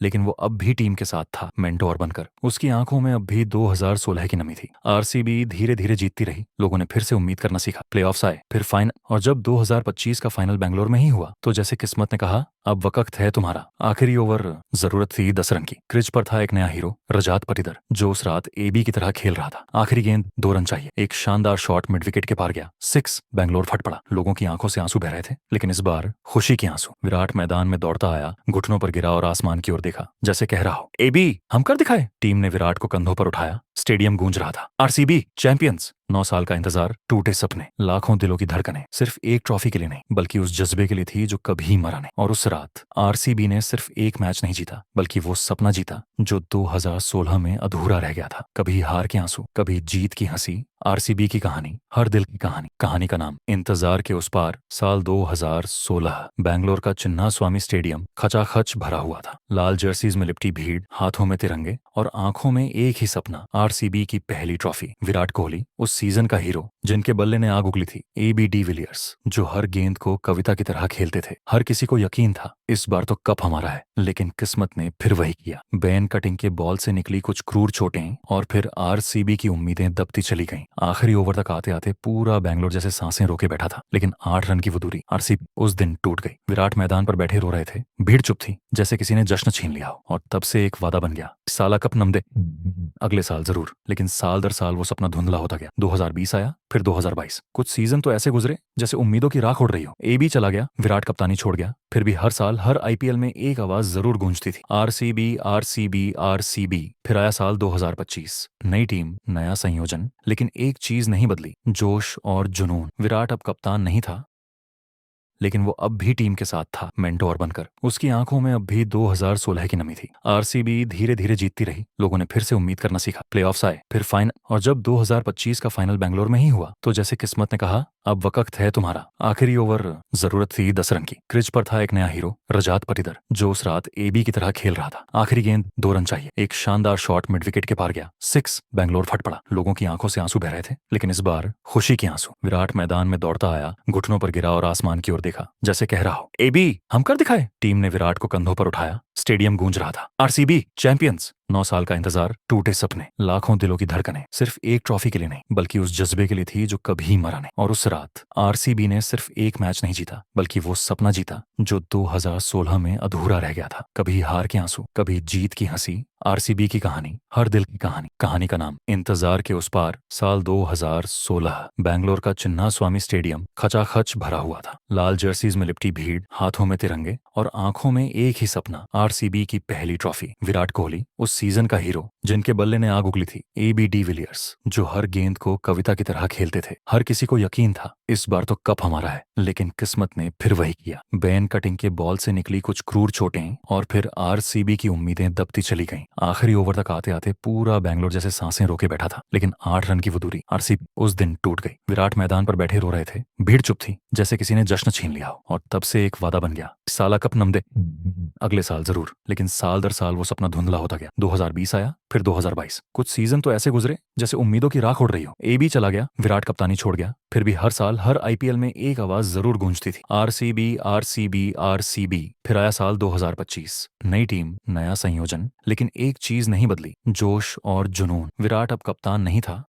लेकिन वो अब भी टीम के साथ था, मेंटोर बनकर। उसकी आंखों में अब भी 2016 की नमी थी। आरसीबी धीरे धीरे जीतती रही, लोगों ने फिर से उम्मीद करना सीखा। प्लेऑफ्स आए, फिर फाइनल, और जब 2025 का फाइनल बेंगलोर में ही हुआ तो जैसे किस्मत ने कहा, अब वक्त है तुम्हारा। आखिरी ओवर, जरूरत थी 10 रन की। क्रिज पर था एक नया हीरो, रजात पटीदार, जो उस रात एबी की तरह खेल रहा था। आखिरी गेंद, 2 रन चाहिए। एक शानदार शॉट मिड विकेट के पार गया, 6। बेंगलोर फट पड़ा। लोगों की आंखों से आंसू बह रहे थे, लेकिन इस बार खुशी के आंसू। विराट मैदान में दौड़ता आया, घुटनों पर गिरा और आसमान की ओर देखा, जैसे कह रहा हो, एबी हम कर दिखाए। टीम ने विराट को कंधों पर उठाया, स्टेडियम गूंज रहा था। RCB champions. 9 साल का इंतजार, टूटे सपने, लाखों दिलों की धड़कनें, सिर्फ एक ट्रॉफी के लिए नहीं, बल्कि उस जज्बे के लिए थी जो कभी मरा नहीं। और उस रात आरसीबी ने सिर्फ एक मैच नहीं जीता, बल्कि वो सपना जीता जो 2016 में अधूरा रह गया था। कभी हार के आंसू, कभी जीत की हंसी। आरसीबी की कहानी, हर दिल की कहानी। कहानी का नाम, इंतजार के उस पार। साल 2016, बैंगलोर का चिन्ना स्वामी स्टेडियम खचाखच भरा हुआ था। लाल जर्सीज में लिपटी भीड़, हाथों में तिरंगे और आंखों में एक ही सपना, आरसीबी की पहली ट्रॉफी। विराट कोहली, उस सीजन का हीरो जिनके बल्ले ने आग उगली थी। एबी डिविलियर्स, जो हर गेंद को कविता की तरह खेलते थे। हर किसी को यकीन था, इस बार तो कप हमारा है। लेकिन किस्मत ने फिर वही किया। बैन कटिंग के बॉल से निकली कुछ क्रूर चोटें और फिर आरसीबी की उम्मीदें दबती चली गईं। आखिरी ओवर तक आते आते पूरा बैंगलोर जैसे सांसें रोके बैठा था। लेकिन 8 रन की वो दूरी, आरसीबी उस दिन टूट गई। विराट मैदान पर बैठे रो रहे थे, भीड़ चुप थी, जैसे किसी ने जश्न छीन लिया हो। और तब से एक वादा बन गया, साला कप नम दे, अगले साल जरूर। लेकिन साल दर साल वो सपना धुंधला होता गया। 2020 आया, फिर 2022। कुछ सीजन तो ऐसे गुजरे जैसे उम्मीदों की राख उड़ रही हो। एबी चला गया, विराट कप्तानी छोड़ गया, फिर भी हर साल हर आईपीएल में एक आवाज जरूर गूंजती थी, आरसीबी आरसीबी आरसीबी। फिर आया साल 2025, नई टीम, नया संयोजन, लेकिन एक चीज नहीं बदली, जोश और जुनून। विराट अब कप्तान नहीं था, लेकिन वो अब भी टीम के साथ था, मेंटोर बनकर। उसकी आंखों में अब भी 2016 की नमी थी। आरसीबी धीरे धीरे जीतती रही, लोगों ने फिर से उम्मीद करना सीखा। प्लेऑफ्स आए, फिर फाइनल, और जब 2025 का फाइनल बेंगलोर में ही हुआ तो जैसे किस्मत ने कहा, अब वक्त है तुम्हारा। आखिरी ओवर, जरूरत थी 10 रन की। क्रिज पर था एक नया हीरो, रजात पटीदार, जो उस रात एबी की तरह खेल रहा था। आखिरी गेंद, 2 रन चाहिए। एक शानदार शॉट मिड विकेट के पार गया, 6। बेंगलोर फट पड़ा। लोगों की आंखों से आंसू बह रहे थे, लेकिन इस बार खुशी के आंसू। विराट मैदान में दौड़ता आया, घुटनों पर गिरा और आसमान की ओर देखा, जैसे कह रहा हो, एबी हम कर दिखाए। टीम ने विराट को कंधों पर उठाया, स्टेडियम गूंज रहा था। RCB champions. 9 साल का इंतजार, टूटे सपने, लाखों दिलों की धड़कनें, सिर्फ एक ट्रॉफी के लिए नहीं, बल्कि उस जज्बे के लिए थी जो कभी मरा नहीं। और उस रात आरसीबी ने सिर्फ एक मैच नहीं जीता, बल्कि वो सपना जीता जो 2016 में अधूरा रह गया था। कभी हार के आंसू, कभी जीत की हंसी। आरसीबी की कहानी, हर दिल की कहानी। कहानी का नाम, इंतजार के उस पार। साल 2016, बैंगलोर का चिन्ना स्वामी स्टेडियम खचाखच भरा हुआ था। लाल जर्सीज में लिपटी भीड़, हाथों में तिरंगे और आंखों में एक ही सपना, आरसीबी की पहली ट्रॉफी। विराट कोहली, उस सीजन का हीरो जिनके बल्ले ने आग उगली थी। एबी डिविलियर्स, जो हर गेंद को कविता की तरह खेलते थे। हर किसी को यकीन था, इस बार तो कप हमारा है। लेकिन किस्मत ने फिर वही किया। बैन कटिंग के बॉल से निकली कुछ क्रूर चोटें और फिर आरसीबी की उम्मीदें दबती चली गईं। आखिरी ओवर तक आते आते पूरा बैंगलोर जैसे सांसें रोके बैठा था। लेकिन 8 रन की वो दूरी, आरसीबी उस दिन टूट गई। विराट मैदान पर बैठे रो रहे थे, भीड़ चुप थी, जैसे किसी ने जश्न छीन लिया हो। और तब से एक वादा बन गया, साला कप नम दे, अगले साल जरूर। लेकिन साल दर साल वो सपना धुंधला होता गया। 2020 आया, फिर 2022। कुछ सीजन तो ऐसे गुजरे जैसे उम्मीदों की राख उड़ रही हो। एबी चला गया, विराट कप्तानी छोड़ गया, फिर भी हर साल हर आईपीएल में एक आवाज जरूर गूंजती थी, आरसीबी आरसीबी आरसीबी। फिर आया साल 2025, नई टीम, नया संयोजन, लेकिन एक चीज नहीं बदली, जोश और जुनून। विराट अब कप्तान नहीं था,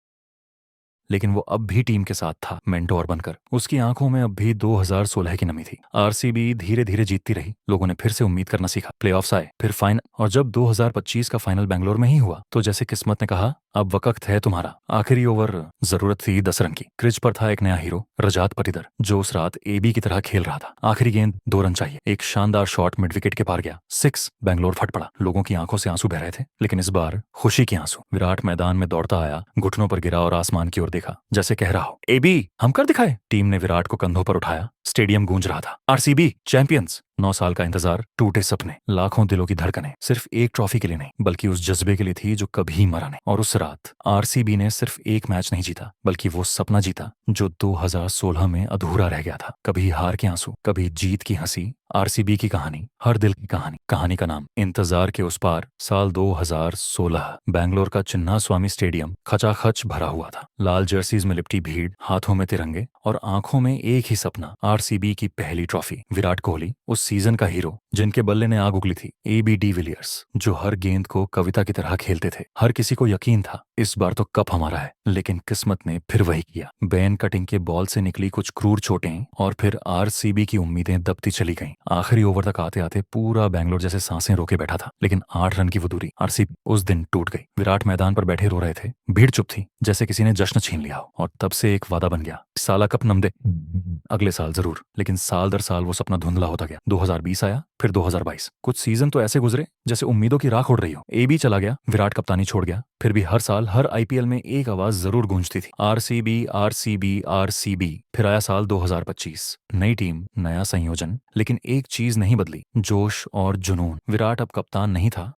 लेकिन वो अब भी टीम के साथ था, मेंटोर बनकर। उसकी आंखों में अब भी 2016 की नमी थी। आरसीबी धीरे धीरे जीतती रही, लोगों ने फिर से उम्मीद करना सीखा। प्लेऑफ्स आए, फिर फाइनल, और जब 2025 का फाइनल बेंगलोर में ही हुआ तो जैसे किस्मत ने कहा, अब वक्त है तुम्हारा। आखिरी ओवर, जरूरत थी 10 रन की। क्रिज पर था एक नया हीरो, रजात पटीदार, जो उस रात एबी की तरह खेल रहा था। आखिरी गेंद, 2 रन चाहिए। एक शानदार शॉट मिड विकेट के पार गया, 6। बेंगलोर फट पड़ा। लोगों की आंखों से आंसू बह रहे थे, लेकिन इस बार खुशी के आंसू। विराट मैदान में दौड़ता आया, घुटनों पर गिरा और आसमान की ओर देखा, जैसे कह रहा हो, एबी हम कर दिखाए। टीम ने विराट को कंधों पर उठाया, स्टेडियम गूंज रहा था। RCB champions. 9 साल का इंतजार, टूटे सपने, लाखों दिलों की धड़कनें, सिर्फ एक ट्रॉफी के लिए नहीं, बल्कि उस जज्बे के लिए थी जो कभी मरा नहीं। और उस रात आरसीबी ने सिर्फ एक मैच नहीं जीता, बल्कि वो सपना जीता जो 2016 में अधूरा रह गया था। कभी हार के आंसू, कभी जीत की हंसी। आरसीबी की कहानी, हर दिल की कहानी। कहानी का नाम, इंतजार के उस पार। साल 2016, बैंगलोर का चिन्ना स्वामी स्टेडियम खचाखच भरा हुआ था। लाल जर्सीज में लिपटी भीड़, हाथों में तिरंगे और आंखों में एक ही सपना, आरसीबी की पहली ट्रॉफी। विराट कोहली, उस सीजन का हीरो जिनके बल्ले ने आग उगली थी, AB डिविलियर्स, जो हर गेंद को कविता की तरह खेलते थे। हर किसी को यकीन था इस बार तो कप हमारा है, लेकिन किस्मत ने फिर वही किया। बेन कटिंग के बॉल से निकली कुछ क्रूर चोटें और फिर RCB की उम्मीदें दबती चली गईं। आखिरी ओवर तक आते आते पूरा बैंगलोर जैसे सांसें रोके बैठा था, लेकिन 8 रन की वो दूरी RCB उस दिन टूट गई। विराट मैदान पर बैठे रो रहे थे, भीड़ चुप थी जैसे किसी ने जश्न छीन लिया हो। और तब से एक वादा बन गया, साला कप नम दे, अगले साल जरूर। लेकिन साल दर साल वो सपना धुंधला होता गया। 2020 आया, फिर 2022। कुछ सीजन तो ऐसे गुजरे जैसे उम्मीदों की राख उड़ रही हो। AB चला गया, विराट कप्तानी छोड़ गया, फिर भी हर साल हर IPL में एक आवाज जरूर गूंजती थी, RCB RCB RCB। फिर आया साल 2025, नई टीम, नया संयोजन, लेकिन एक चीज नहीं बदली, जोश और जुनून। विराट अब कप्तान नहीं था,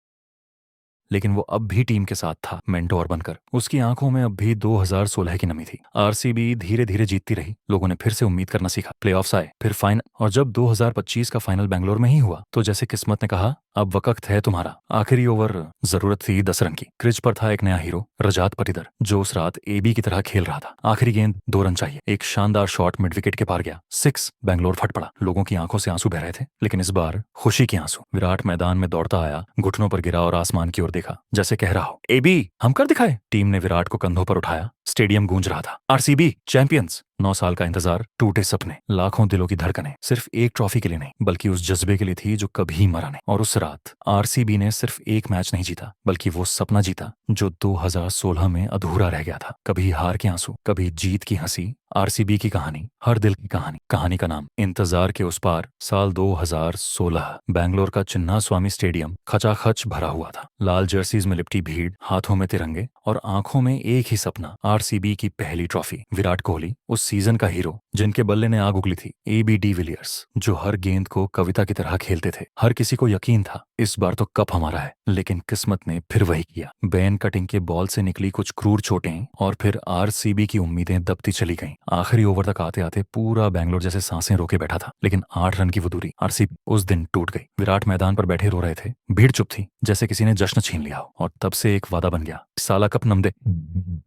लेकिन वो अब भी टीम के साथ था, मेंटोर बनकर। उसकी आंखों में अब भी 2016 की नमी थी। RCB धीरे धीरे जीतती रही, लोगों ने फिर से उम्मीद करना सीखा। प्लेऑफ्स आए, फिर फाइनल, और जब 2025 का फाइनल बेंगलोर में ही हुआ तो जैसे किस्मत ने कहा, अब वक्त है तुम्हारा। आखिरी ओवर, जरूरत थी 10 रन की। क्रिज पर था एक नया हीरो, रजात पटीदर, जो उस रात AB की तरह खेल रहा था। आखिरी गेंद, 2 रन चाहिए, एक शानदार शॉट मिड विकेट के पार गया, 6। बेंगलोर फट पड़ा, लोगों की आंखों से आंसू बह रहे थे, लेकिन इस बार खुशी के आंसू। विराट मैदान में दौड़ता आया, घुटनों पर गिरा और आसमान की ओर देखा, जैसे कह रहा हो, AB हम कर दिखाए। टीम ने विराट को कंधों पर उठाया, स्टेडियम गूंज रहा था, RCB चैंपियंस। 9 साल का इंतजार, टूटे सपने, लाखों दिलों की धड़कनें, सिर्फ एक ट्रॉफी के लिए नहीं, बल्कि उस जज्बे के लिए थी जो कभी मरा नहीं। और उस रात RCB ने सिर्फ एक मैच नहीं जीता, बल्कि वो सपना जीता जो 2016 में अधूरा रह गया था। कभी हार के आंसू, कभी जीत की हंसी। RCB की कहानी, हर दिल की कहानी। कहानी का नाम, इंतजार के उस पार। साल 2016, बैंगलोर का चिन्ना स्वामी स्टेडियम खचाखच भरा हुआ था। लाल जर्सीज में लिपटी भीड़, हाथों में तिरंगे और आंखों में एक ही सपना, RCB की पहली ट्रॉफी। विराट कोहली, उस सीजन का हीरो जिनके बल्ले ने आग उगली थी, AB डिविलियर्स, जो हर गेंद को कविता की तरह खेलते थे। हर किसी को यकीन था इस बार तो कप हमारा है, लेकिन किस्मत ने फिर वही किया। बेन कटिंग के बॉल से निकली कुछ क्रूर चोटें और फिर RCB की उम्मीदें दबती चली गईं। आखिरी ओवर तक आते आते पूरा बैंगलोर जैसे सांसें रोके बैठा था, लेकिन 8 रन की वो दूरी RCB उस दिन टूट गई। विराट मैदान पर बैठे रो रहे थे, भीड़ चुप थी जैसे किसी ने जश्न छीन लिया हो। और तब से एक वादा बन गया, साला कप नम दे,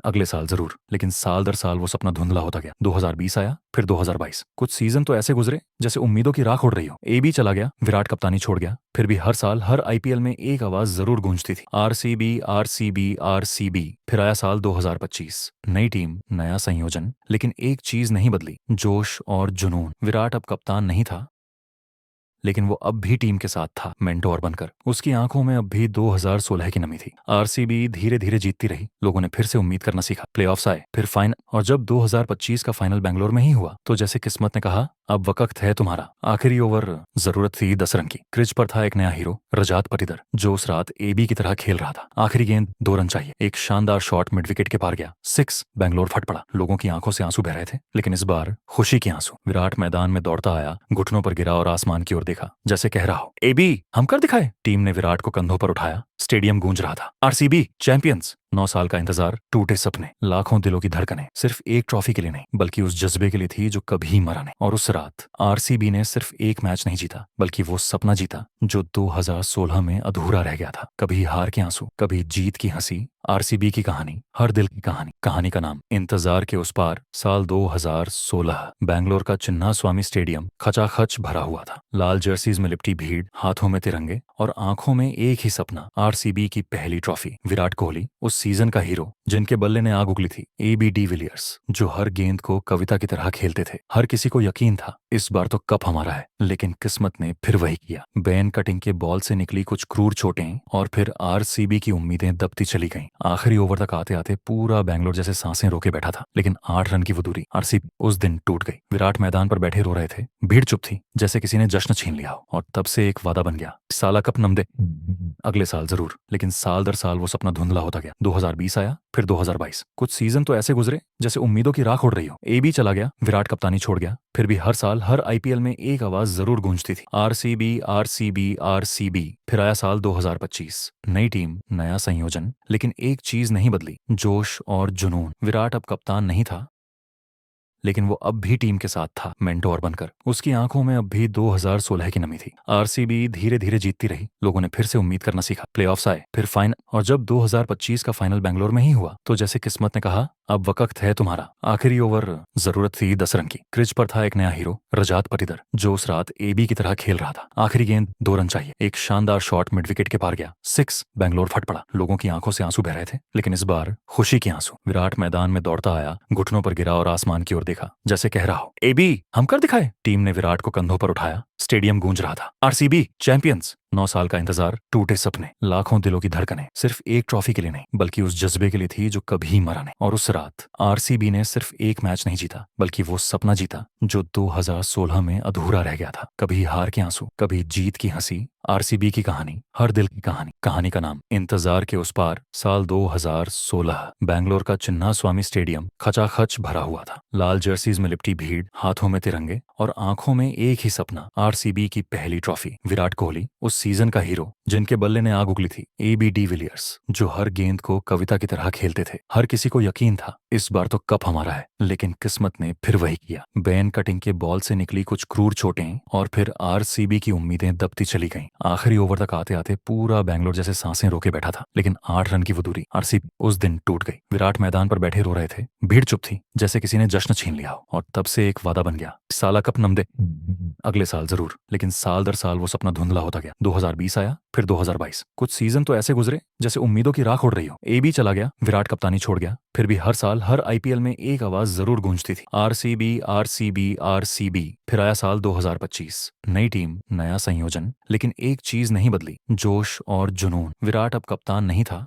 अगले साल जरूर। लेकिन साल दर साल वो सपना धुंधला होता गया। 2020 आया, फिर 2022। कुछ सीजन तो ऐसे गुजरे जैसे उम्मीदों की राख उड़ रही हो। AB चला गया, विराट कप्तानी छोड़ गया, फिर भी हर साल हर IPL में एक आवाज जरूर गूंजती थी, RCB RCB RCB। फिर आया साल 2025, नई टीम, नया संयोजन, लेकिन एक चीज नहीं बदली, जोश और जुनून। विराट अब कप्तान नहीं था, लेकिन वो अब भी टीम के साथ था, मेंटोर बनकर। उसकी आंखों में अब भी 2016 की नमी थी। RCB धीरे धीरे जीतती रही, लोगों ने फिर से उम्मीद करना सीखा। प्लेऑफ्स आए, फिर फाइनल, और जब 2025 का फाइनल बेंगलोर में ही हुआ तो जैसे किस्मत ने कहा, अब वक्त है तुम्हारा। आखिरी ओवर, जरूरत थी 10 रन की। क्रिज पर था एक नया हीरो, रजात पटीदर, जो उस रात AB की तरह खेल रहा था। आखिरी गेंद, 2 रन चाहिए, एक शानदार शॉट मिड विकेट के पार गया, 6। बेंगलोर फट पड़ा, लोगों की आंखों से आंसू बह रहे थे, लेकिन इस बार खुशी के आंसू। विराट मैदान में दौड़ता आया, घुटनों पर गिरा और आसमान की ओर देखा, जैसे कह रहा हो, AB हम कर दिखाए। टीम ने विराट को कंधों पर उठाया, स्टेडियम गूंज रहा था, RCB चैंपियंस। 9 साल का इंतजार, टूटे सपने, लाखों दिलों की धड़कनें, सिर्फ एक ट्रॉफी के लिए नहीं, बल्कि उस जज्बे के लिए थी जो कभी मरा नहीं। और उस रात RCB ने सिर्फ एक मैच नहीं जीता, बल्कि वो सपना जीता जो 2016 में अधूरा रह गया था। कभी हार के आंसू, कभी जीत की हंसी। RCB की कहानी, हर दिल की कहानी। कहानी का नाम, इंतजार के उस पार। साल 2016, बैंगलोर का चिन्ना स्वामी स्टेडियम खचाखच भरा हुआ था। लाल जर्सीज में लिपटी भीड़, हाथों में तिरंगे और आंखों में एक ही सपना, RCB की पहली ट्रॉफी। विराट कोहली, उस सीजन का हीरो जिनके बल्ले ने आग उगली थी, AB डिविलियर्स, जो हर गेंद को कविता की तरह खेलते थे। हर किसी को यकीन था इस बार तो कप हमारा है, लेकिन किस्मत ने फिर वही किया। बेन कटिंग के बॉल से निकली कुछ क्रूर चोटें और फिर RCB की उम्मीदें दबती चली गईं। आखिरी ओवर तक आते आते पूरा बैंगलोर जैसे सांसें रोके बैठा था, लेकिन 8 रन की वो दूरी RCB उस दिन टूट गई। विराट मैदान पर बैठे रो रहे थे, भीड़ चुप थी जैसे किसी ने जश्न छीन लिया हो। और तब से एक वादा बन गया, साला कप नम दे, अगले साल जरूर। लेकिन साल दर साल वो सपना धुंधला होता गया। 2020 आया, फिर 2022। कुछ सीजन तो ऐसे गुजरे जैसे उम्मीदों की राख उड़ रही हो। AB चला गया, विराट कप्तानी छोड़ गया, फिर भी हर साल हर IPL में एक आवाज जरूर गूंजती थी, RCB RCB RCB। फिर आया साल 2025, नई टीम, नया संयोजन, लेकिन एक चीज नहीं बदली, जोश और जुनून। विराट अब कप्तान नहीं था, लेकिन वो अब भी टीम के साथ था, मेंटोर बनकर। उसकी आंखों में अब भी 2016 की नमी थी। RCB धीरे धीरे जीतती रही, लोगों ने फिर से उम्मीद करना सीखा। प्लेऑफ्स आए, फिर फाइनल, और जब 2025 का फाइनल बेंगलोर में ही हुआ तो जैसे किस्मत ने कहा, अब वक्त है तुम्हारा। आखिरी ओवर जरूरत थी 10 रन की। क्रिज पर था एक नया हीरो, रजात पटीदर, जो उस रात एबी की तरह खेल रहा था। आखिरी गेंद 2 रन चाहिए। एक शानदार शॉट मिड विकेट के पार गया, 6। बैंगलोर फट पड़ा। लोगों की आंखों से आंसू बह रहे थे, लेकिन इस बार खुशी के आंसू। विराट मैदान में दौड़ता आया, घुटनों पर गिरा और आसमान की ओर देखा, जैसे कह रहा हो, एबी हम कर दिखाए। टीम ने विराट को कंधों पर उठाया, स्टेडियम गूंज रहा था। RCB champions. 9 साल का इंतजार, टूटे सपने, लाखों दिलों की धड़कनें सिर्फ एक ट्रॉफी के लिए नहीं, बल्कि उस जज्बे के लिए थी जो कभी मरा नहीं। और उस रात आरसीबी ने सिर्फ एक मैच नहीं जीता, बल्कि वो सपना जीता जो 2016 में अधूरा रह गया था। कभी हार के आंसू, कभी जीत की हंसी। आरसीबी की कहानी, हर दिल की कहानी। कहानी का नाम इंतजार के उस पार। साल 2016। बैंगलोर का चिन्ना स्वामी स्टेडियम खचाखच भरा हुआ था। लाल जर्सीज में लिपटी भीड़, हाथों में तिरंगे और आंखों में एक ही सपना, आरसीबी की पहली ट्रॉफी। विराट कोहली, उस सीजन का हीरो जिनके बल्ले ने आग उगली थी। एबी डिविलियर्स, जो हर गेंद को कविता की तरह खेलते थे। हर किसी को यकीन था इस बार तो कप हमारा है, लेकिन किस्मत ने फिर वही किया। बैन कटिंग के बॉल से निकली कुछ क्रूर चोटें और फिर आरसीबी की उम्मीदें दबती चली गईं। आखिरी ओवर तक आते आते पूरा बैंगलोर जैसे सांसें रोके बैठा था, लेकिन 8 रन की वो दूरी आरसीबी उस दिन टूट गई। विराट मैदान पर बैठे रो रहे थे, भीड़ चुप थी, जैसे किसी ने जश्न छीन लिया हो। और तब से एक वादा बन गया, साला कप नम दे, अगले साल जरूर। लेकिन साल दर साल वो सपना धुंधला होता गया। 2020 आया, फिर 2022। कुछ सीजन तो ऐसे गुजरे जैसे उम्मीदों की राख उड़ रही हो। एबी चला गया, विराट कप्तानी छोड़ गया, फिर भी हर साल हर आईपीएल में एक आवाज जरूर गूंजती थी, आरसीबी आरसीबी आरसीबी। फिर आया साल 2025, नई टीम, नया संयोजन, लेकिन एक चीज नहीं बदली, जोश और जुनून। विराट अब कप्तान नहीं था,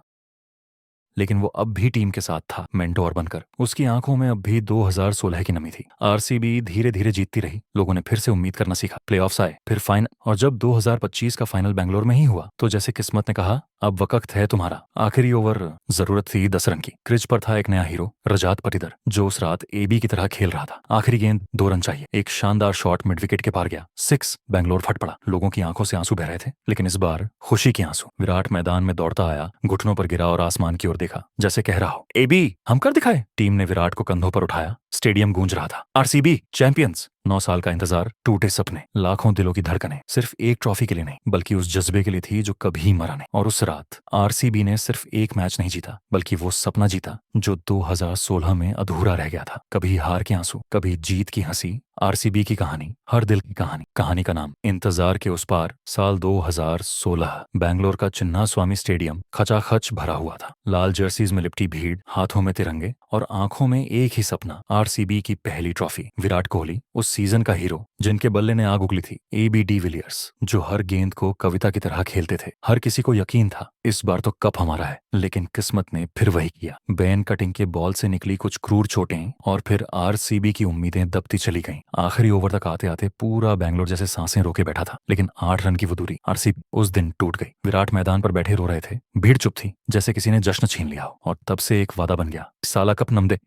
लेकिन वो अब भी टीम के साथ था, मेंटोर बनकर। उसकी आंखों में अब भी 2016 की नमी थी। आरसीबी धीरे धीरे जीतती रही, लोगों ने फिर से उम्मीद करना सीखा। प्लेऑफ्स आए, फिर फाइनल, और जब 2025 का फाइनल बैंगलोर में ही हुआ, तो जैसे किस्मत ने कहा, अब वक्त है तुम्हारा। आखिरी ओवर जरूरत थी 10 रन की। क्रिज पर था एक नया हीरो, रजात पटीदर, जो उस रात एबी की तरह खेल रहा था। आखिरी गेंद 2 रन चाहिए। एक शानदार शॉट मिड विकेट के पार गया, 6। बैंगलोर फट पड़ा। लोगों की आंखों से आंसू बह रहे थे, लेकिन इस बार खुशी के आंसू। विराट मैदान में दौड़ता आया, घुटनों पर गिरा और आसमान की ओर देखा, जैसे कह रहा हो, एबी हम कर दिखाए। टीम ने विराट को कंधों पर उठाया, स्टेडियम गूंज रहा था। RCB champions. 9 साल का इंतजार, टूटे सपने, लाखों दिलों की धड़कनें सिर्फ एक ट्रॉफी के लिए नहीं, बल्कि उस जज्बे के लिए थी जो कभी मरा नहीं। और उस रात आरसीबी ने सिर्फ एक मैच नहीं जीता, बल्कि वो सपना जीता जो 2016 में अधूरा रह गया था। कभी हार के आंसू, कभी जीत की हंसी। आरसीबी की कहानी, हर दिल की कहानी। कहानी का नाम इंतजार के उस पार। साल 2016। बैंगलोर का चिन्ना स्वामी स्टेडियम खचाखच भरा हुआ था। लाल जर्सीज में लिपटी भीड़, हाथों में तिरंगे और आंखों में एक ही सपना, आरसीबी की पहली ट्रॉफी। विराट कोहली, उस सीजन का हीरो जिनके बल्ले ने आग उगली थी। एबी डिविलियर्स, जो हर गेंद को कविता की तरह खेलते थे। हर किसी को यकीन था इस बार तो कप हमारा है, लेकिन किस्मत ने फिर वही किया। बैन कटिंग के बॉल से निकली कुछ क्रूर चोटें और फिर आरसीबी की उम्मीदें दबती चली गईं। आखिरी ओवर तक आते आते पूरा बैंगलोर जैसे सांसें रोके बैठा था, लेकिन 8 रन की वो दूरी आरसीबी उस दिन टूट गई। विराट मैदान पर बैठे रो रहे थे, भीड़ चुप थी, जैसे किसी ने जश्न छीन लिया हो। और तब से एक वादा बन गया, साला कप नम दे,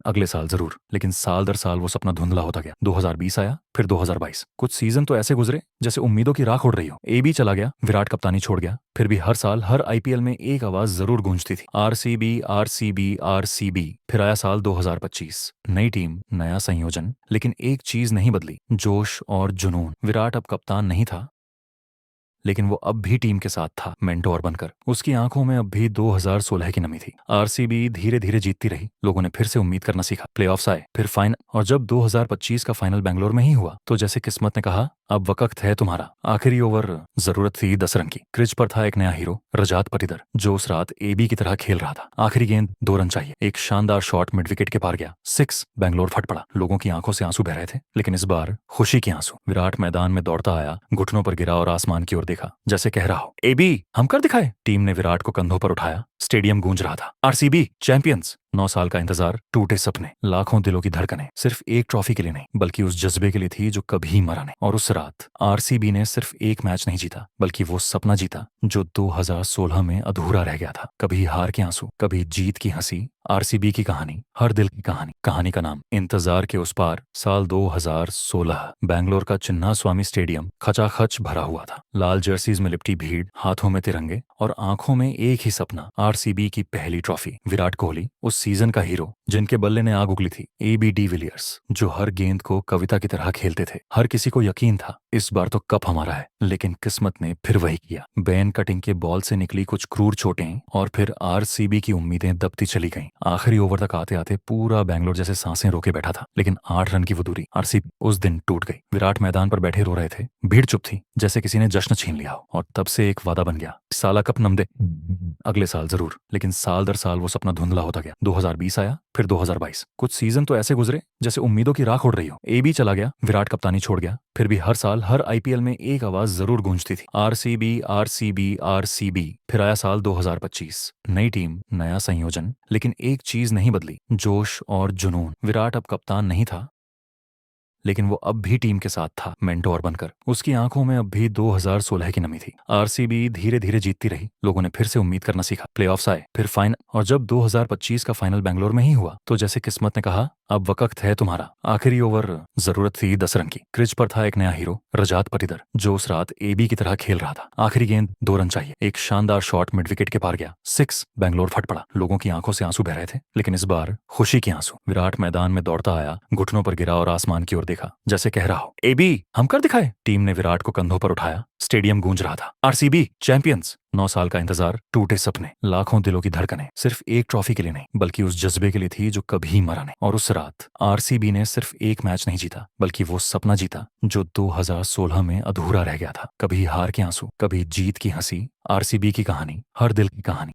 अगले साल जरूर। लेकिन साल दर साल वो सपना धुंधला होता गया। 2020 आया, फिर 2022। कुछ सीजन तो ऐसे गुजरे जैसे उम्मीदों की राख उड़ रही हो। एबी चला गया, विराट कप्तानी छोड़ गया, फिर भी हर साल हर आईपीएल में एक आवाज जरूर गूंजती थी, आरसीबी आरसीबी आरसीबी। फिर आया साल 2025, नई टीम, नया संयोजन, लेकिन एक चीज नहीं बदली, जोश और जुनून। विराट अब कप्तान नहीं था, लेकिन वो अब भी टीम के साथ था, मेंटोर बनकर। उसकी आंखों में अब भी 2016 की नमी थी। आरसीबी धीरे धीरे जीतती रही, लोगों ने फिर से उम्मीद करना सीखा। प्लेऑफ्स आए, फिर फाइनल, और जब 2025 का फाइनल बैंगलोर में ही हुआ, तो जैसे किस्मत ने कहा, अब वक्त है तुम्हारा। आखिरी ओवर जरूरत थी 10 रन की। क्रिज पर था एक नया हीरो, रजात पटीदर, जो उस रात एबी की तरह खेल रहा था। आखिरी गेंद 2 रन चाहिए। एक शानदार शॉट मिड विकेट के पार गया, 6। बैंगलोर फट पड़ा। लोगों की आंखों से आंसू बह रहे थे, लेकिन इस बार खुशी के आंसू। विराट मैदान में दौड़ता आया, घुटनों पर गिरा और आसमान की ओर देखा, जैसे कह रहा हो, एबी हम कर दिखाए। टीम ने विराट को कंधों पर उठाया, स्टेडियम गूंज रहा था। RCB champions. 9 साल का इंतजार, टूटे सपने, लाखों दिलों की धड़कनें सिर्फ एक ट्रॉफी के लिए नहीं, बल्कि उस जज्बे के लिए थी जो कभी मरा नहीं। और उस रात आरसीबी ने सिर्फ एक मैच नहीं जीता, बल्कि वो सपना जीता जो 2016 में अधूरा रह गया था। कभी हार के आंसू, कभी जीत की हंसी। आरसीबी की कहानी, हर दिल की कहानी। कहानी का नाम इंतजार के उस पार। साल 2016। बैंगलोर का चिन्ना स्वामी स्टेडियम खचाखच भरा हुआ था। लाल जर्सीज में लिपटी भीड़, हाथों में तिरंगे और आंखों में एक ही सपना, आरसीबी की पहली ट्रॉफी। विराट कोहली, उस सीजन का हीरो जिनके बल्ले ने आग उगली थी। एबी डिविलियर्स, जो हर गेंद को कविता की तरह खेलते थे। हर किसी को यकीन था इस बार तो कप हमारा है, लेकिन किस्मत ने फिर वही किया। बैन कटिंग के बॉल से निकली कुछ क्रूर चोटें और फिर आरसीबी की उम्मीदें दबती चली गईं। आखिरी ओवर तक आते आते पूरा बैंगलोर जैसे सांसें रोके बैठा था, लेकिन 8 रन की वो दूरी आरसीबी उस दिन टूट गई। विराट मैदान पर बैठे रो रहे थे, भीड़ चुप थी, जैसे किसी ने जश्न छीन लिया हो। और तब से एक वादा बन गया, साला कप नम दे, अगले साल जरूर। लेकिन साल दर साल वो सपना धुंधला होता गया। 2020 आया, फिर 2022। कुछ सीजन तो ऐसे गुजरे जैसे उम्मीदों की राख उड़ रही हो। एबी चला गया, विराट कप्तानी छोड़ गया, फिर भी हर साल हर आईपीएल में एक आवाज जरूर गूंजती थी, आरसीबी आरसीबी आरसीबी। फिर आया साल 2025, नई टीम, नया संयोजन, लेकिन एक चीज नहीं बदली, जोश और जुनून। विराट अब कप्तान नहीं था, लेकिन वो अब भी टीम के साथ था, मेंटोर बनकर। उसकी आंखों में अब भी 2016 की नमी थी। आरसीबी धीरे धीरे जीतती रही, लोगों ने फिर से उम्मीद करना सीखा, प्लेऑफ्स आए, फिर फाइनल, और जब 2025 का फाइनल बैंगलोर में ही हुआ तो जैसे किस्मत ने कहा, अब वक्त है तुम्हारा। आखिरी ओवर, जरूरत थी 10 रन की। क्रिज पर था एक नया हीरो, रजात पटीदर, जो उस रात एबी की तरह खेल रहा था। आखिरी गेंद, 2 रन चाहिए, एक शानदार शॉट मिड विकेट के पार गया, 6। बैंगलोर फट पड़ा, लोगों की आंखों से आंसू बह रहे थे, लेकिन इस बार खुशी के आंसू। विराट मैदान में दौड़ता आया, घुटनों पर गिरा और आसमान की ओर देखा, जैसे कह रहा हो, एबी हम कर दिखाए। टीम ने विराट को कंधों पर उठाया, स्टेडियम गूंज रहा था, आरसीबी चैंपियंस। 9 साल का इंतजार, टूटे सपने, लाखों दिलों की धड़कनें, सिर्फ एक ट्रॉफी के लिए नहीं, बल्कि उस जज्बे के लिए थी जो कभी मरा नहीं। और उस रात आरसीबी ने सिर्फ एक मैच नहीं जीता, बल्कि वो सपना जीता जो 2016 में अधूरा रह गया था। कभी हार के आंसू, कभी जीत की हंसी, आरसीबी की कहानी, हर दिल की कहानी।